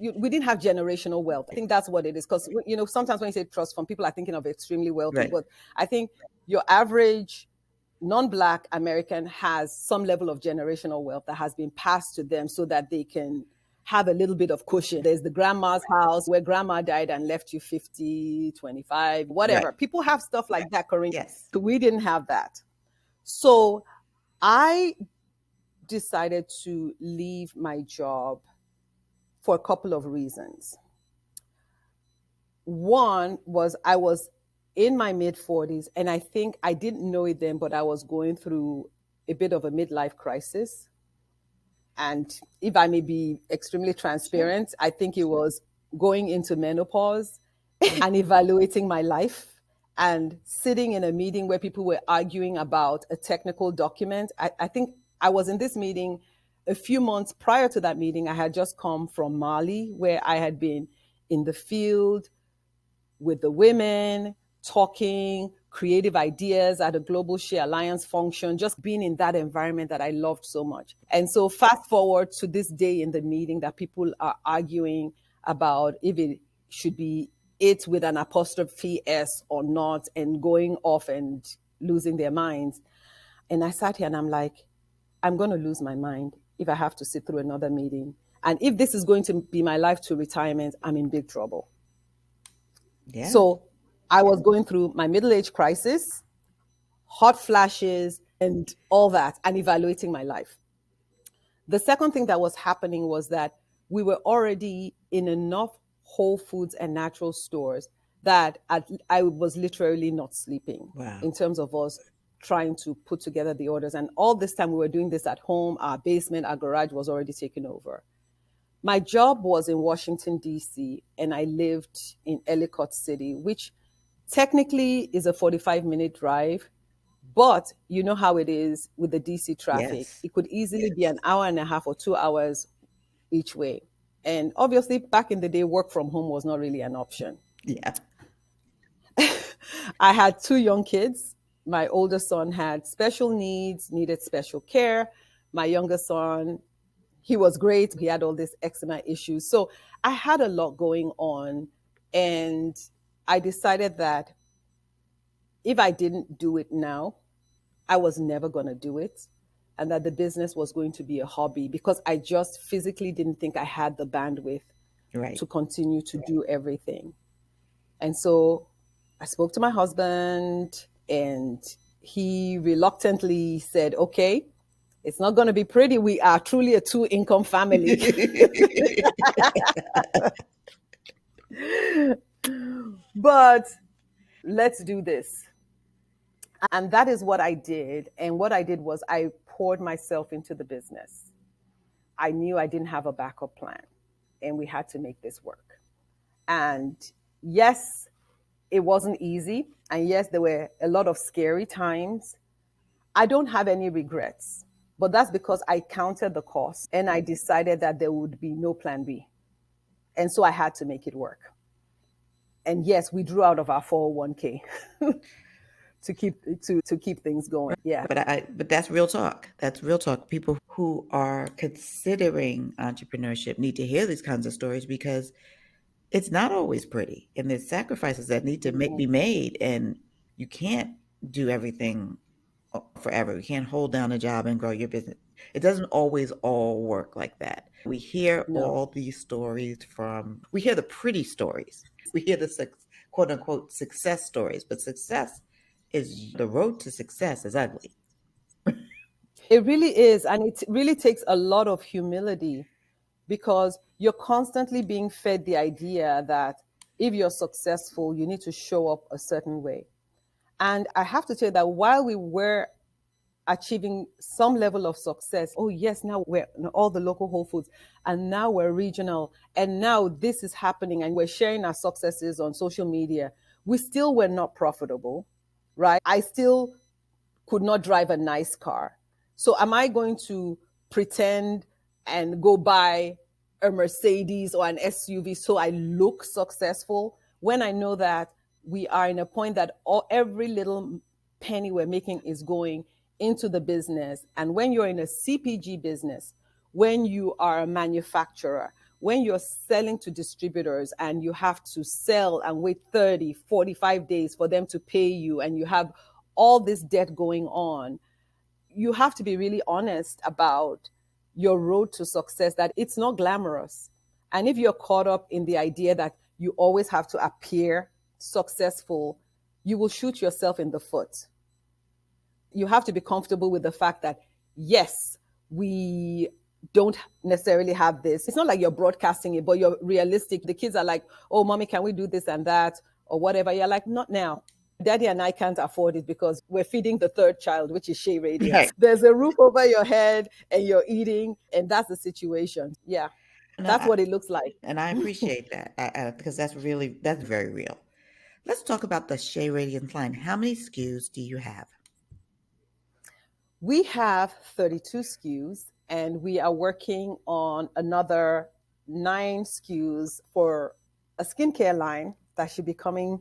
generational wealth. I think that's what it is. Because sometimes when you say trust fund, people are thinking of extremely wealthy, Right. but I think your average non-Black American has some level of generational wealth that has been passed to them so that they can have a little bit of cushion. There's the grandma's house where grandma died and left you 50, 25, Right. whatever. People have stuff like that, Corinne. Yes. We didn't have that. So I decided to leave my job for a couple of reasons. One was I was in my mid 40s, and I think I didn't know it then, but I was going through a bit of a midlife crisis. And if I may be extremely transparent, I think it was going into menopause and evaluating my life and sitting in a meeting where people were arguing about a technical document. I think I was in this meeting a few months prior to that meeting. I had just come from Mali, where I had been in the field with the women, talking creative ideas at a Global Shea Alliance function, just being in that environment that I loved so much. And so fast forward to this day in the meeting that people are arguing about if it should be it with an apostrophe S or not, and going off and losing their minds. And I sat here and I'm like, I'm going to lose my mind if I have to sit through another meeting. And if this is going to be my life to retirement, I'm in big trouble. Yeah. So I was going through my middle-age crisis, hot flashes, and all that, and evaluating my life. The second thing that was happening was that we were already in enough Whole Foods and natural stores that I was literally not sleeping. Wow. In terms of us trying to put together the orders. And all this time we were doing this at home. Our basement, our garage was already taken over. My job was in Washington, D.C., and I lived in Ellicott City, which technically is a 45-minute drive. But you know how it is with the DC traffic. Yes. It could easily be an hour and a half or 2 hours each way. And obviously, back in the day, work from home was not really an option. Yeah. I had 2 young kids. My older son had special needs, needed special care. My younger son, he was great. He had all these eczema issues. So I had a lot going on. And I decided that if I didn't do it now, I was never going to do it. And that the business was going to be a hobby because I just physically didn't think I had the bandwidth Right. to continue to do everything. And so I spoke to my husband, and he reluctantly said, okay, it's not going to be pretty. We are truly a 2-income family. But let's do this. And that is what I did. And what I did was I poured myself into the business. I knew I didn't have a backup plan, and we had to make this work. And yes, it wasn't easy. And yes, there were a lot of scary times. I don't have any regrets, but that's because I counted the cost and I decided that there would be no plan B. And so I had to make it work. And yes, we drew out of our 401k to keep things going. Yeah. But that's real talk. That's real talk. People who are considering entrepreneurship need to hear these kinds of stories because it's not always pretty, and there's sacrifices that need to be made, and you can't do everything forever. You can't hold down a job and grow your business. It doesn't always all work like that. We hear No. all these stories we hear the pretty stories. We hear the quote unquote success stories, but the road to success is ugly. It really is. And it really takes a lot of humility because you're constantly being fed the idea that if you're successful, you need to show up a certain way. And I have to tell you that while we were achieving some level of success, oh yes, now we're in all the local Whole Foods, and now we're regional, and now this is happening, and we're sharing our successes on social media, we still were not profitable, right? I still could not drive a nice car. So am I going to pretend and go buy a Mercedes or an SUV so I look successful when I know that we are in a point that every little penny we're making is going into the business? And when you're in a CPG business, when you are a manufacturer, when you're selling to distributors and you have to sell and wait 30, 45 days for them to pay you, and you have all this debt going on, you have to be really honest about your road to success, that it's not glamorous. And if you're caught up in the idea that you always have to appear successful, you will shoot yourself in the foot. You have to be comfortable with the fact that, yes, we don't necessarily have this. It's not like you're broadcasting it, but you're realistic. The kids are like, oh, mommy, can we do this and that or whatever? You're like, not now. Daddy and I can't afford it because we're feeding the third child, which is Shea Radiance. Right. There's a roof over your head and you're eating, and that's the situation. Yeah, And that's what it looks like. I appreciate that because that's very real. Let's talk about the Shea Radiance line. How many SKUs do you have? We have 32 SKUs, and we are working on another 9 SKUs for a skincare line that should be coming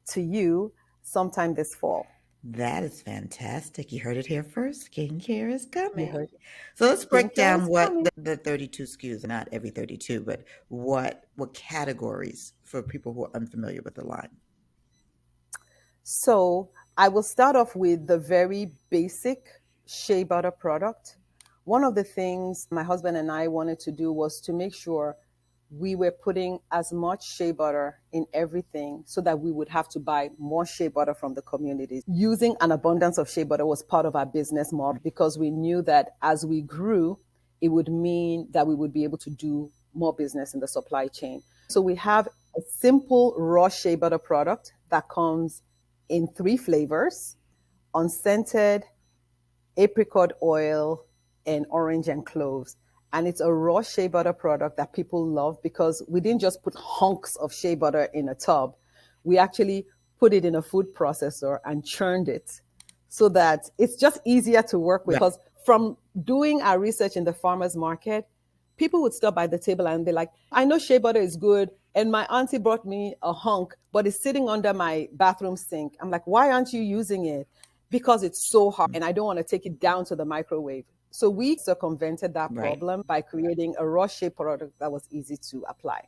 to you sometime this fall. That is fantastic. You heard it here first. Skincare is You coming. heard it. So let's break Skincare down is what coming. the 32 SKUs, not every 32, but what categories for people who are unfamiliar with the line. So I will start off with the very basic shea butter product. One of the things my husband and I wanted to do was to make sure we were putting as much shea butter in everything so that we would have to buy more shea butter from the community. Using an abundance of shea butter was part of our business model because we knew that as we grew, it would mean that we would be able to do more business in the supply chain. So we have a simple raw shea butter product that comes in 3 flavors: unscented, apricot oil, and orange and cloves. And it's a raw shea butter product that people love because we didn't just put hunks of shea butter in a tub. We actually put it in a food processor and churned it so that it's just easier to work with. Right. Because from doing our research in the farmer's market, people would stop by the table and be like, I know shea butter is good. And my auntie brought me a hunk, but it's sitting under my bathroom sink. I'm like, why aren't you using it? Because it's so hard and I don't want to take it down to the microwave. So we circumvented that Right. problem by creating a raw shea product that was easy to apply.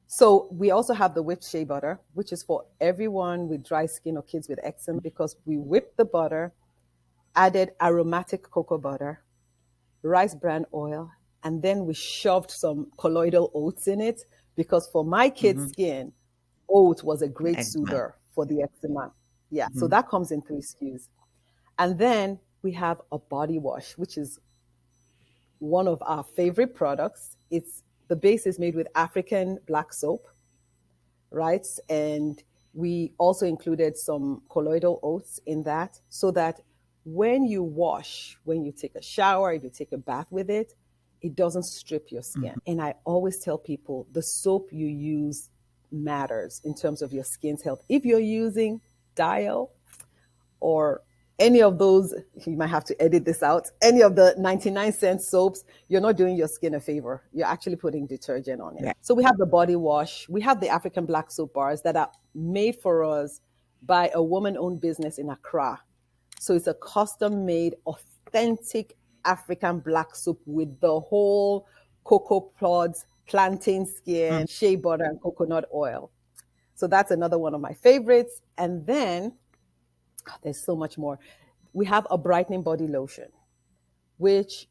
So we also have the whipped shea butter, which is for everyone with dry skin or kids with eczema, because we whipped the butter, added aromatic cocoa butter, rice bran oil, and then we shoved some colloidal oats in it because for my kids' Mm-hmm. skin, oat was a great Eczema. soother for the eczema. Yeah, so Mm-hmm. that comes in 3 SKUs. And then we have a body wash, which is one of our favorite products. It's the base is made with African black soap, right? And we also included some colloidal oats in that so that when you wash, when you take a shower, if you take a bath with it, it doesn't strip your skin. Mm-hmm. And I always tell people the soap you use matters in terms of your skin's health. If you're using Dial or any of those, you might have to edit this out, any of the 99-cent soaps, you're not doing your skin a favor. You're actually putting detergent on it. Right. So we have the body wash. We have the African black soap bars that are made for us by a woman-owned business in Accra. So it's a custom-made, authentic African black soap with the whole cocoa pods, plantain Mm. skin, shea butter, and coconut oil. So that's another one of my favorites. And then there's so much more. We have a brightening body lotion, which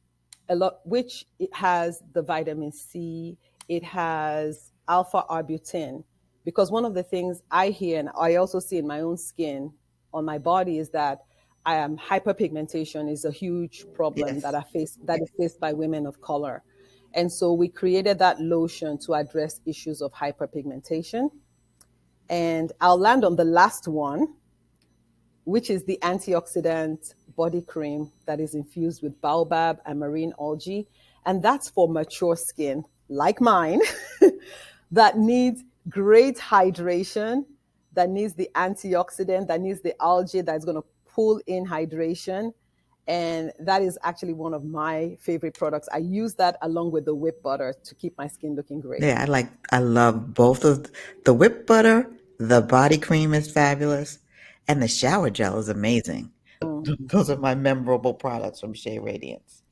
which it has the vitamin C, it has alpha arbutin. Because one of the things I hear and I also see in my own skin on my body is that I am hyperpigmentation is a huge problem Yes. that is faced by women of color. And so we created that lotion to address issues of hyperpigmentation. And I'll land on the last one, which is the antioxidant body cream that is infused with baobab and marine algae. And that's for mature skin, like mine, that needs great hydration, that needs the antioxidant, that needs the algae that's going to pull in hydration. And that is actually one of my favorite products. I use that along with the whip butter to keep my skin looking great. Yeah, I love both of the whipped butter, the body cream is fabulous, and the shower gel is amazing. Mm. Those are my memorable products from Shea Radiance.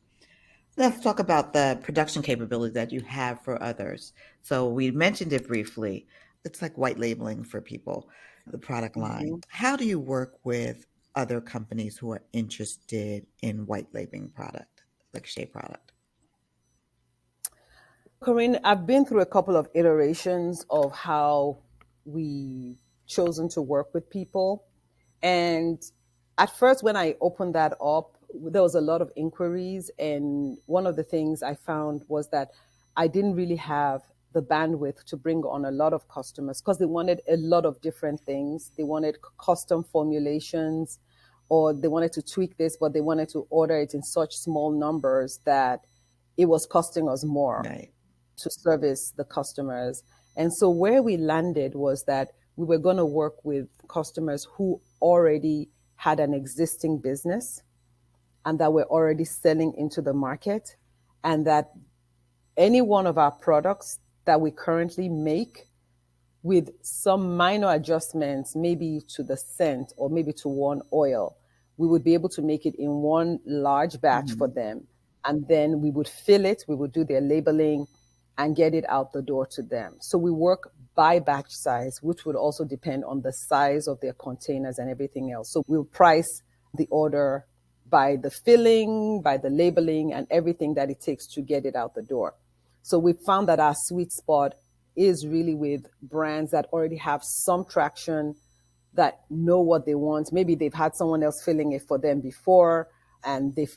Let's talk about the production capability that you have for others. So we mentioned it briefly. It's like white labeling for people, the product line. Mhm. How do you work with other companies who are interested in white labeling product, like Shea product? Corinne, I've been through a couple of iterations of how we chosen to work with people. And at first, when I opened that up, there was a lot of inquiries. And one of the things I found was that I didn't really have the bandwidth to bring on a lot of customers because they wanted a lot of different things. They wanted custom formulations, or they wanted to tweak this, but they wanted to order it in such small numbers that it was costing us more Right. to service the customers. And so where we landed was that we were going to work with customers who already had an existing business and that were already selling into the market, and that any one of our products that we currently make with some minor adjustments, maybe to the scent or maybe to one oil, we would be able to make it in one large batch for Mhm. them. And then we would fill it, we would do their labeling and get it out the door to them. So we work by batch size, which would also depend on the size of their containers and everything else. So we'll price the order by the filling, by the labeling, and everything that it takes to get it out the door. So we found that our sweet spot is really with brands that already have some traction, that know what they want. Maybe they've had someone else filling it for them before, and they've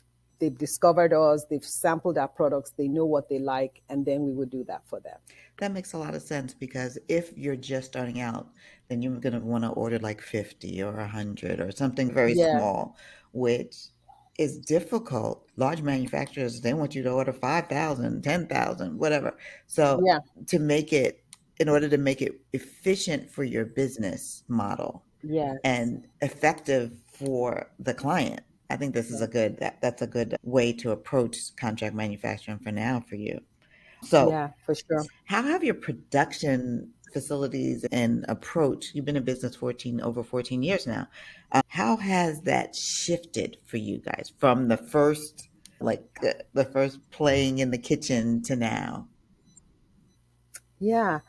discovered us, they've sampled our products, they know what they like, and then we would do that for them. That makes a lot of sense because if you're just starting out, then you're going to want to order like 50 or 100 or something very Yeah, small, which is difficult. Large manufacturers, they want you to order 5,000, 10,000, whatever. So yeah, to make it, in order to make it efficient for your business model yes, and effective for the client, I think this is yeah, that's a good way to approach contract manufacturing for now for you. So yeah, for sure. how have your production facilities and approach, you've been in business over 14 years now. How has that shifted for you guys from the first, the first playing in the kitchen to now? Yeah,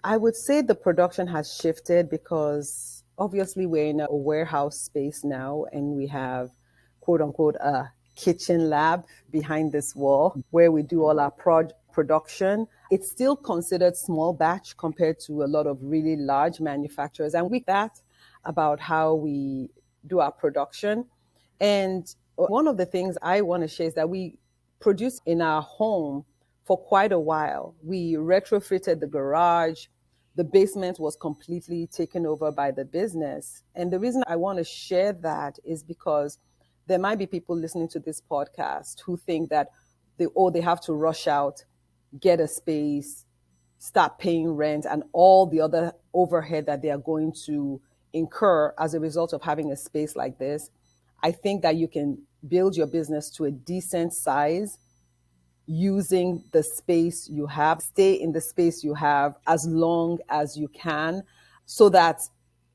I would say the production has shifted because obviously we're in a warehouse space now, and we have, quote unquote, a kitchen lab behind this wall where we do all our production. It's still considered small batch compared to a lot of really large manufacturers. And we that about how we do our production. And one of the things I want to share is that we produce in our home for quite a while. We retrofitted the garage. The basement was completely taken over by the business. And the reason I want to share that is because there might be people listening to this podcast who think that they have to rush out, get a space, start paying rent, and all the other overhead that they are going to incur as a result of having a space like this. I think that you can build your business to a decent size using the space you have, stay in the space you have as long as you can, so that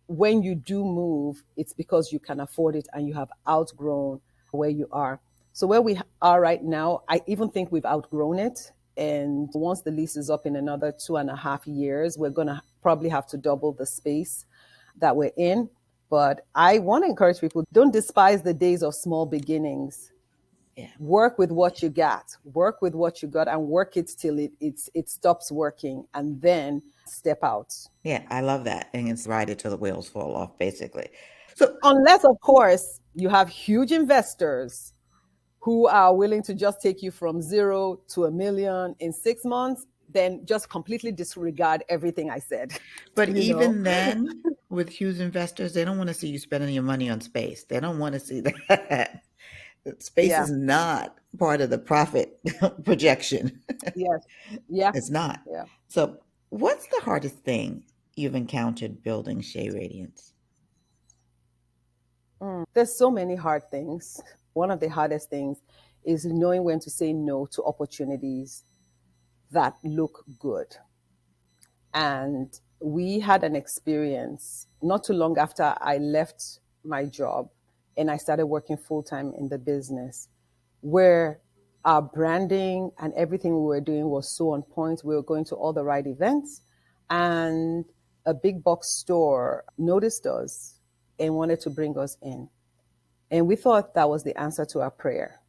when you do move, it's because you can afford it and you have outgrown where you are. So, where we are right now, I even think we've outgrown it. And once the lease is up in another 2.5 years, we're going to probably have to double the space that we're in. But I want to encourage people, don't despise the days of small beginnings. Yeah. Work with what you got, work with what you got, and work it till it stops working, and then step out. Yeah, I love that. And it's ride it till the wheels fall off, basically. So, Unless, of course, you have huge investors who are willing to just take you from 0 to 1 million in 6 months, then just completely disregard everything I said. but you know? even then, with huge investors, they don't want to see you spending your money on space. They don't want to see that. Space Yeah. is not part of the profit projection. Yes. Yeah. It's not. Yeah. So, what's the hardest thing you've encountered building Shea Radiance? There's so many hard things. One of the hardest things is knowing when to say no to opportunities that look good. And we had an experience not too long after I left my job and I started working full time in the business, where our branding and everything we were doing was so on point. We were going to all the right events, and a big box store noticed us and wanted to bring us in. And we thought that was the answer to our prayer,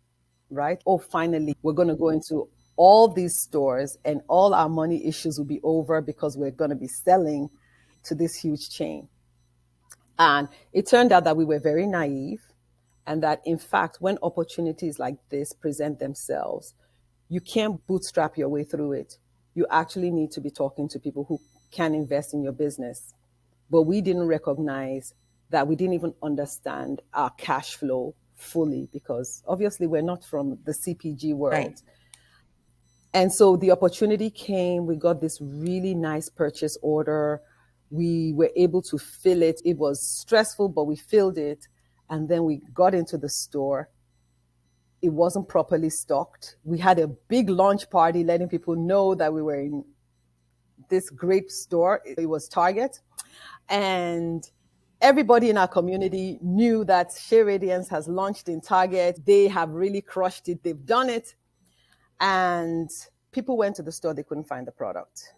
right? Oh, finally, we're going to go into all these stores and all our money issues will be over because we're going to be selling to this huge chain. And it turned out that we were very naive, and that in fact, when opportunities like this present themselves, you can't bootstrap your way through it. You actually need to be talking to people who can invest in your business. But we didn't recognize that, we didn't even understand our cash flow fully, because obviously we're not from the CPG Right. world. And so the opportunity came. We got this really nice purchase order. We were able to fill it. It was stressful, but we filled it. And then we got into the store. It wasn't properly stocked. We had a big launch party letting people know that we were in this great store. It was Target. And everybody in our community knew that Shea Radiance has launched in Target. They have really crushed it. They've done it. And people went to the store, they couldn't find the product.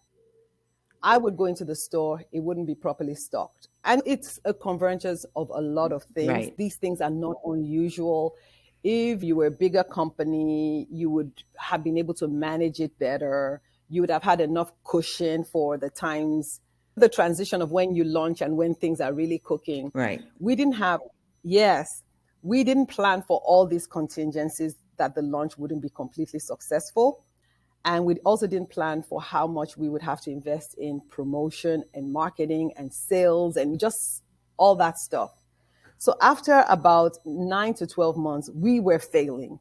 I would go into the store, it wouldn't be properly stocked. And it's a convergence of a lot of things. Right. These things are not unusual. If you were a bigger company, you would have been able to manage it better. You would have had enough cushion for the times, the transition of when you launch and when things are really cooking. Right. We didn't have, yes, we didn't plan for all these contingencies, that the launch wouldn't be completely successful. And we also didn't plan for how much we would have to invest in promotion and marketing and sales and just all that stuff. So after about 9 to 12 months, we were failing.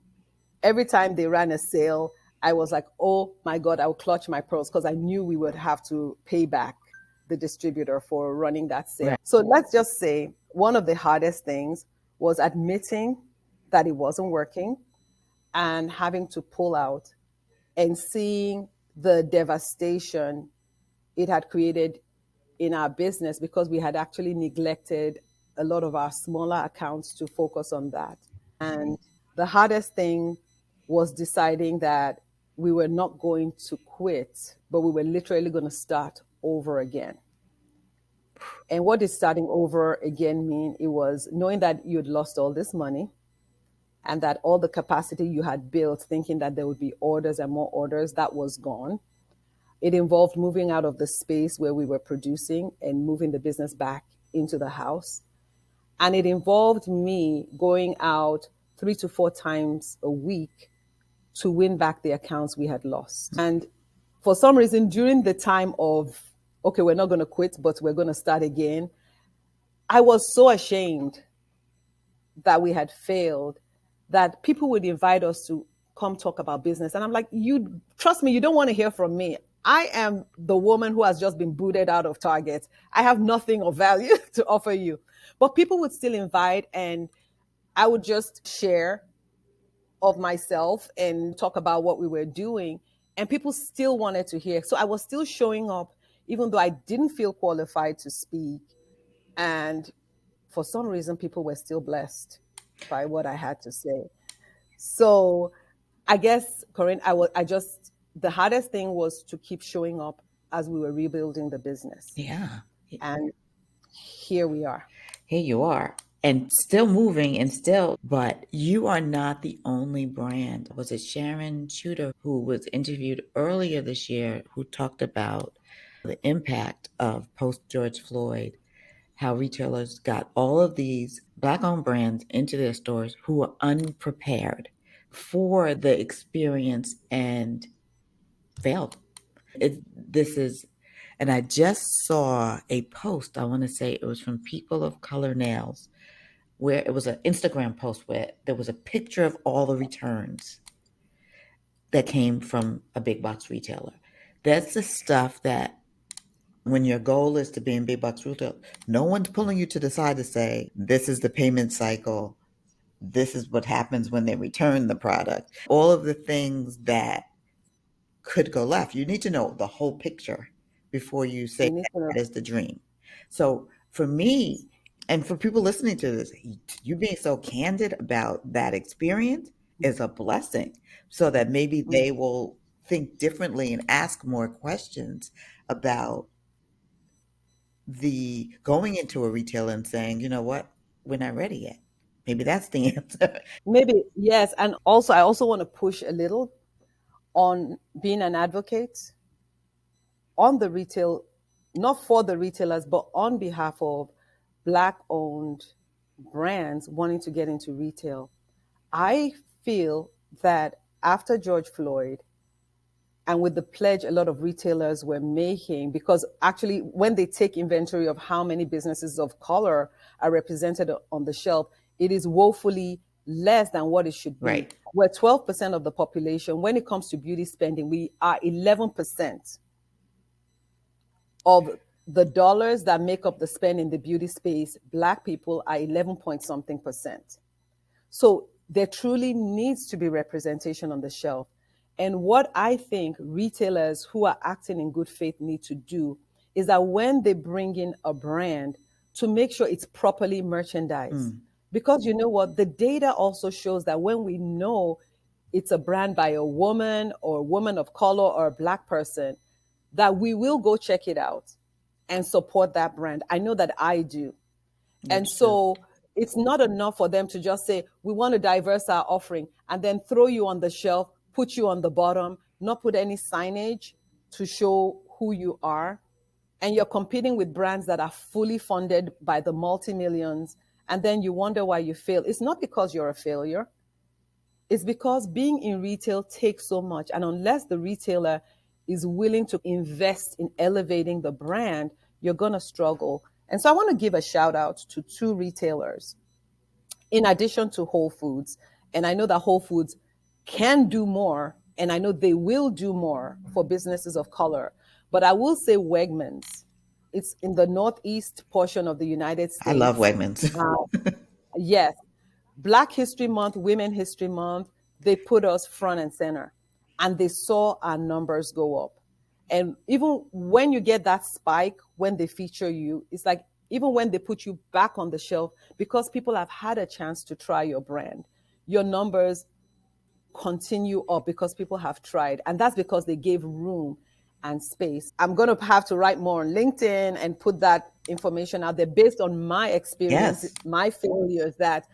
Every time they ran a sale, I was like, oh my God, I would clutch my pearls, because I knew we would have to pay back the distributor for running that sale. Right. So let's just say one of the hardest things was admitting that it wasn't working and having to pull out, and seeing the devastation it had created in our business, because we had actually neglected a lot of our smaller accounts to focus on that. And the hardest thing was deciding that we were not going to quit, but we were literally going to start over again. And what did starting over again mean? It was knowing that you'd lost all this money, and that all the capacity you had built thinking that there would be orders and more orders, that was gone. It involved moving out of the space where we were producing and moving the business back into the house. And it involved me going out 3 to 4 times a week to win back the accounts we had lost. And for some reason, during the time of, okay, we're not going to quit, but we're going to start again, I was so ashamed that we had failed, that people would invite us to come talk about business. And I'm like, you trust me, you don't want to hear from me. I am the woman who has just been booted out of Target. I have nothing of value to offer you. But people would still invite, and I would just share of myself and talk about what we were doing. And people still wanted to hear. So I was still showing up, even though I didn't feel qualified to speak. And for some reason, people were still blessed by what I had to say. So I guess, Corinne, the hardest thing was to keep showing up as we were rebuilding the business. Yeah. And here we are. Here you are. And still moving and still, but you are not the only brand. Was it Sharon Shooter who was interviewed earlier this year who talked about the impact of post George Floyd, how retailers got all of these Black owned brands into their stores who were unprepared for the experience and failed. This is, and I just saw a post, I want to say it was from People of Color Nails, where it was an Instagram post where there was a picture of all the returns that came from a big box retailer. That's the stuff that when your goal is to be in big box retail, no one's pulling you to the side to say, this is the payment cycle. this is what happens when they return the product. All of the things that could go left. You need to know the whole picture before you say You need to know. that is the dream. So for me, and for people listening to this, you being so candid about that experience is a blessing so that maybe Mm. they will think differently and ask more questions about the going into a retailer and saying, you know what, we're not ready yet. Maybe that's the answer. Maybe, yes. And also, I also want to push a little on being an advocate on the retail, not for the retailers, but on behalf of Black owned brands wanting to get into retail. I feel that after George Floyd, and with the pledge a lot of retailers were making, because actually when they take inventory of how many businesses of color are represented on the shelf, it is woefully less than what it should be. Right. We're 12% of the population. When it comes to beauty spending, we are 11% of the dollars that make up the spend in the beauty space. Black people are 11 point something percent. So there truly needs to be representation on the shelf. And what I think retailers who are acting in good faith need to do is that when they bring in a brand, to make sure it's properly merchandised. Mm, Because you know what? The data also shows that when we know it's a brand by a woman or a woman of color or a Black person, that we will go check it out and support that brand. I know that I do. And that's true. so it's not enough for them to just say, we want to diverse our offering and then throw you on the shelf, put you on the bottom, not put any signage to show who you are. And you're competing with brands that are fully funded by the multi millions. And then you wonder why you fail. It's not because you're a failure, it's because being in retail takes so much. And unless the retailer is willing to invest in elevating the brand, you're going to struggle. And so I want to give a shout out to two retailers in addition to Whole Foods. And I know that Whole Foods can do more, and I know they will do more for businesses of color. But I will say Wegmans. It's in the northeast portion of the United I love States. Wegmans. Uh, yes, Black History Month, Women History Month, they put us front and center and they saw our numbers go up. And even when you get that spike, when they feature you, it's like even when they put you back on the shelf, because people have had a chance to try your brand, your numbers continue up because people have tried. And that's because they gave room and space. I'm going to have to write more on LinkedIn and put that information out there based on my experience, Yes. my failures, that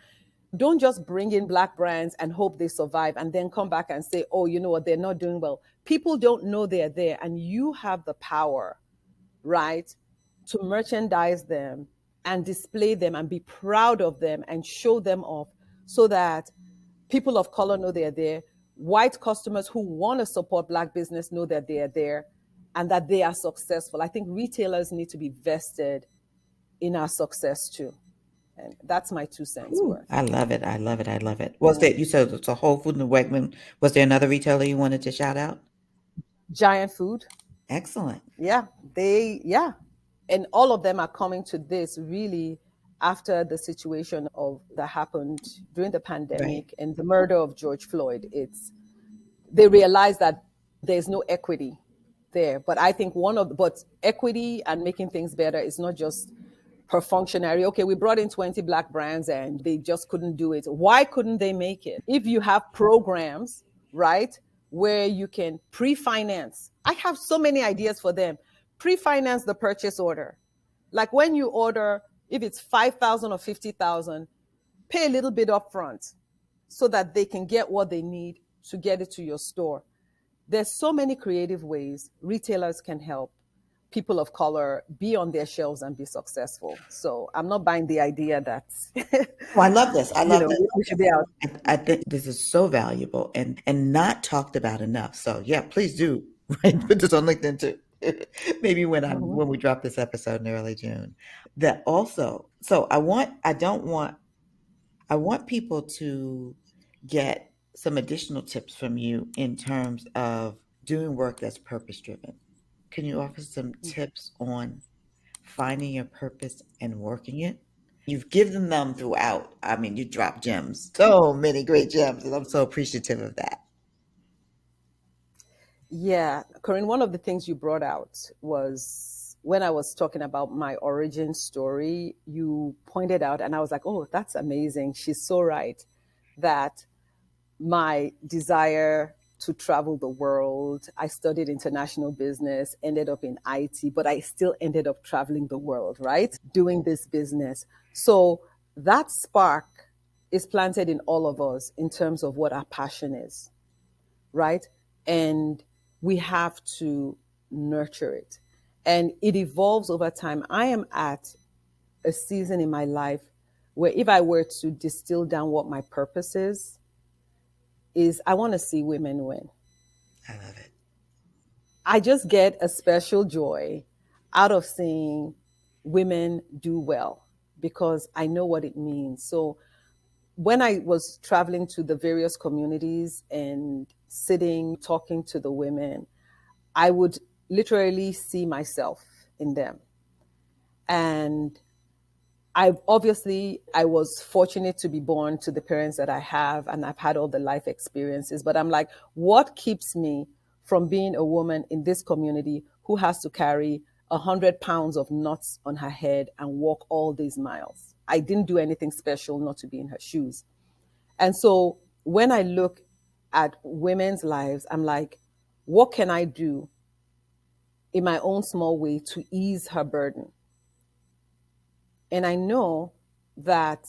don't just bring in Black brands and hope they survive and then come back and say, oh, you know what, they're not doing well. People don't know they're there, and you have the power, right, to merchandise them and display them and be proud of them and show them off so that people of color know they're there. White customers who want to support Black business know that they're there and that they are successful. I think retailers need to be vested in our success too. And that's my 2 cents Ooh, worth. I love it. I love it. I love it. Was Yeah. there, you said it's a Whole Food and Wegman. Was there another retailer you wanted to shout out? Giant Food. Excellent. Yeah, yeah. And all of them are coming to this really after the situation of that happened during the Right. pandemic and the murder of George Floyd. They realize that there's no equity there. But I think but equity and making things better is not just per functionary. Okay, we brought in 20 Black brands and they just couldn't do it. Why couldn't they make it? If you have programs, right, where you can pre-finance, I have so many ideas for them. Pre-finance the purchase order. Like when you order, if it's 5,000 or 50,000, pay a little bit up front so that they can get what they need to get it to your store. There's so many creative ways retailers can help people of color be on their shelves and be successful. So I'm not buying the idea that, Oh, I love this. I love this. we should be out. I think this is so valuable and not talked about enough. So yeah, please do right, put this on LinkedIn too. Maybe Mhm. when we drop this episode in early June. That also, so I want people to get some additional tips from you in terms of doing work that's purpose driven. Can you offer some tips on finding your purpose and working it? You've given them throughout. I mean, you drop gems, so many great gems, and I'm so appreciative of that. Yeah, Corinne, one of the things you brought out was when I was talking about my origin story, you pointed out, and I was like, oh, that's amazing. She's so right that my desire to travel the world, I studied international business, ended up in IT, but I still ended up traveling the world, right? Doing this business. So that spark is planted in all of us in terms of what our passion is, right? And we have to nurture it. And it evolves over time. I am at a season in my life where if I were to distill down what my purpose is I want to see women win. I love it. I just get a special joy out of seeing women do well because I know what it means. So when I was traveling to the various communities and sitting, talking to the women, I would literally see myself in them. And I was fortunate to be born to the parents that I have, and I've had all the life experiences. But I'm like, what keeps me from being a woman in this community who has to carry 100 pounds of nuts on her head and walk all these miles? I didn't do anything special not to be in her shoes. And so when I look at women's lives, I'm like, what can I do in my own small way to ease her burden? And I know that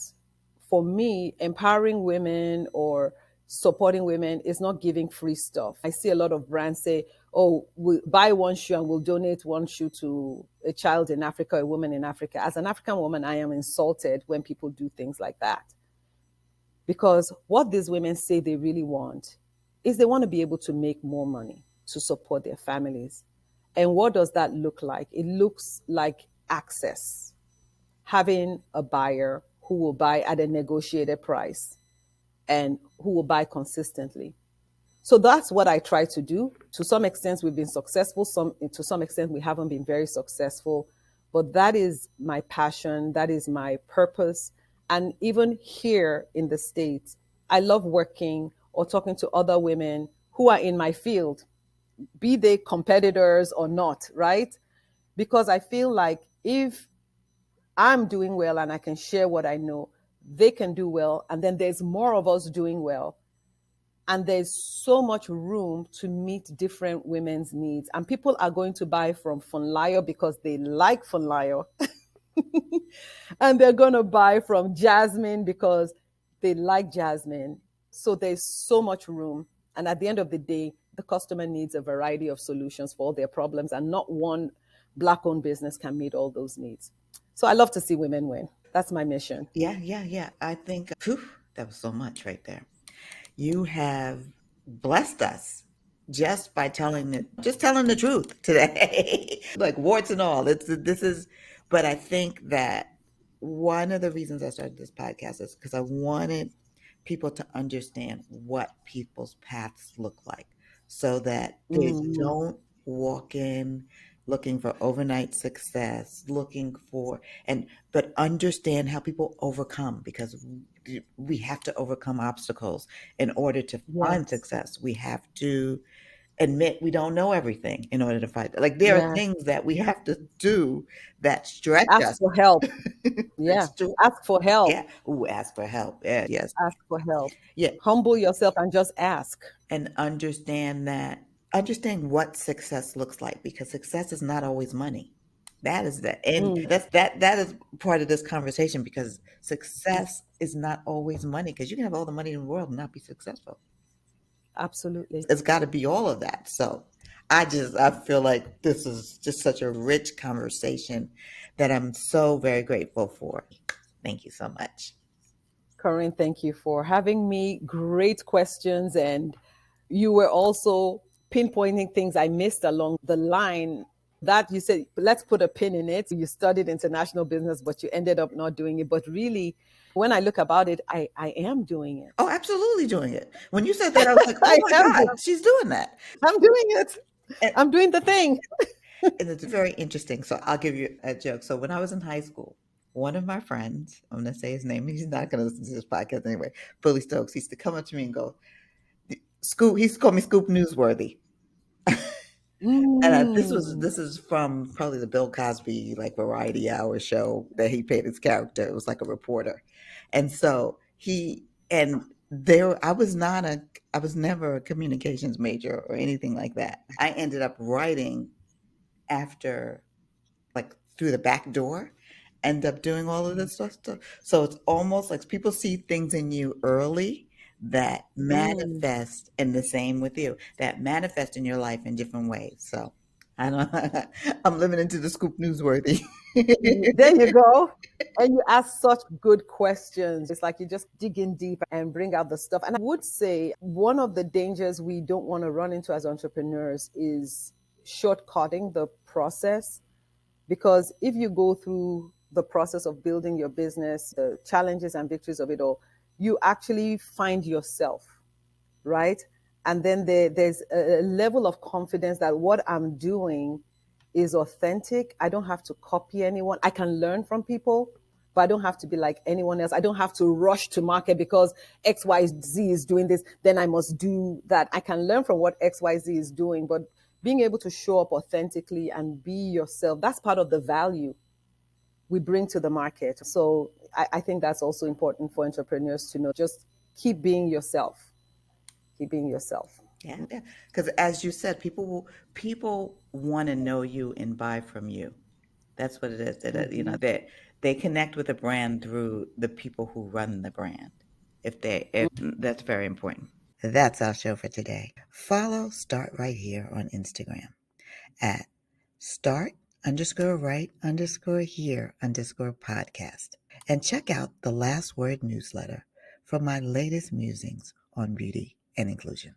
for me, empowering women or supporting women is not giving free stuff. I see a lot of brands say, oh, we'll buy one shoe and we'll donate one shoe to a child in Africa, a woman in Africa. As an African woman, I am insulted when people do things like that. Because what these women say they really want is they want to be able to make more money to support their families. And what does that look like? It looks like access, having a buyer who will buy at a negotiated price and who will buy consistently. So that's what I try to do. To some extent, we've been successful. To some extent, we haven't been very successful. But that is my passion. That is my purpose. And even here in the States, I love working or talking to other women who are in my field, be they competitors or not, right? Because I feel like if I'm doing well and I can share what I know, they can do well. And then there's more of us doing well. And there's so much room to meet different women's needs. And people are going to buy from Funlayo because they like Funlayo. And they're going to buy from Jasmine because they like Jasmine. So there's so much room. And at the end of the day, the customer needs a variety of solutions for all their problems, and not one Black owned business can meet all those needs. So I love to see women win. That's my mission. Yeah, yeah, yeah. I think, phew, that was so much right there. You have blessed us just by telling the truth today, like warts and all. This is, but I think that one of the reasons I started this podcast is because I wanted people to understand what people's paths look like so that they Mm, don't walk in looking for overnight success, looking for, and, but understand how people overcome, because we have to overcome obstacles in order to find yes. success. We have to admit we don't know everything in order to fight. Like there are Yes. things that we have to do that stretch Ask us. for help. That Yeah. stretch, Ask for help. yeah. Ooh, ask for help. Yeah, yes. Ask for help. Yeah. Humble yourself and just ask. And understand what success looks like, because success is not always money. That is the and Mm, that is part of this conversation, because success is not always money, because you can have all the money in the world and not be successful. absolutely. It's got to be all of that. So I feel like this is just such a rich conversation that I'm so very grateful for. Thank you so much. Corinne, thank you for having me. Great questions. And you were also pinpointing things I missed along the line that you said, let's put a pin in it. You studied international business, but you ended up not doing it. But really, when I look about it, I am doing Oh, it. absolutely doing it. When you said that, I was like, oh I my am God, doing she's doing that. I'm doing it. And, I'm doing the thing. and it's very interesting. So I'll give you a joke. So when I was in high school, one of my friends, I'm going to say his name, he's not going to listen to this podcast anyway, Billy Stokes, he used to come up to me and go, Scoop, he used to call me Scoop Newsworthy. And Mm. this is from probably the Bill Cosby like variety hour show that he played his character. It was like a reporter, and so he and there I was never a communications major or anything like that. I ended up writing after like through the back door, end up doing all of this stuff. So it's almost like people see things in you early that Mm. manifest, and the same with you, that manifest in your life in different ways. So I don't I'm living into the scoop newsworthy. There you go. And you ask such good questions. It's like you just dig in deep and bring out the stuff. And I would say one of the dangers we don't want to run into as entrepreneurs is shortcutting the process. Because if you go through the process of building your business, the challenges and victories of it all, you actually find yourself, right? And then there's a level of confidence that what I'm doing is authentic. I don't have to copy anyone. I can learn from people, but I don't have to be like anyone else. I don't have to rush to market because XYZ is doing this, then I must do that. I can learn from what XYZ is doing, but being able to show up authentically and be yourself, that's part of the value we bring to the market. So I think that's also important for entrepreneurs to know. Just keep being yourself. Keep being yourself. Yeah, yeah. Because as you said, people want to know you and buy from you. That's what it is. Mm-hmm. They connect with the brand through the people who run the brand. If that's very important. That's our show for today. Follow Start Right Here on Instagram at start_right_here_podcast. And check out the Last Word newsletter for my latest musings on beauty and inclusion.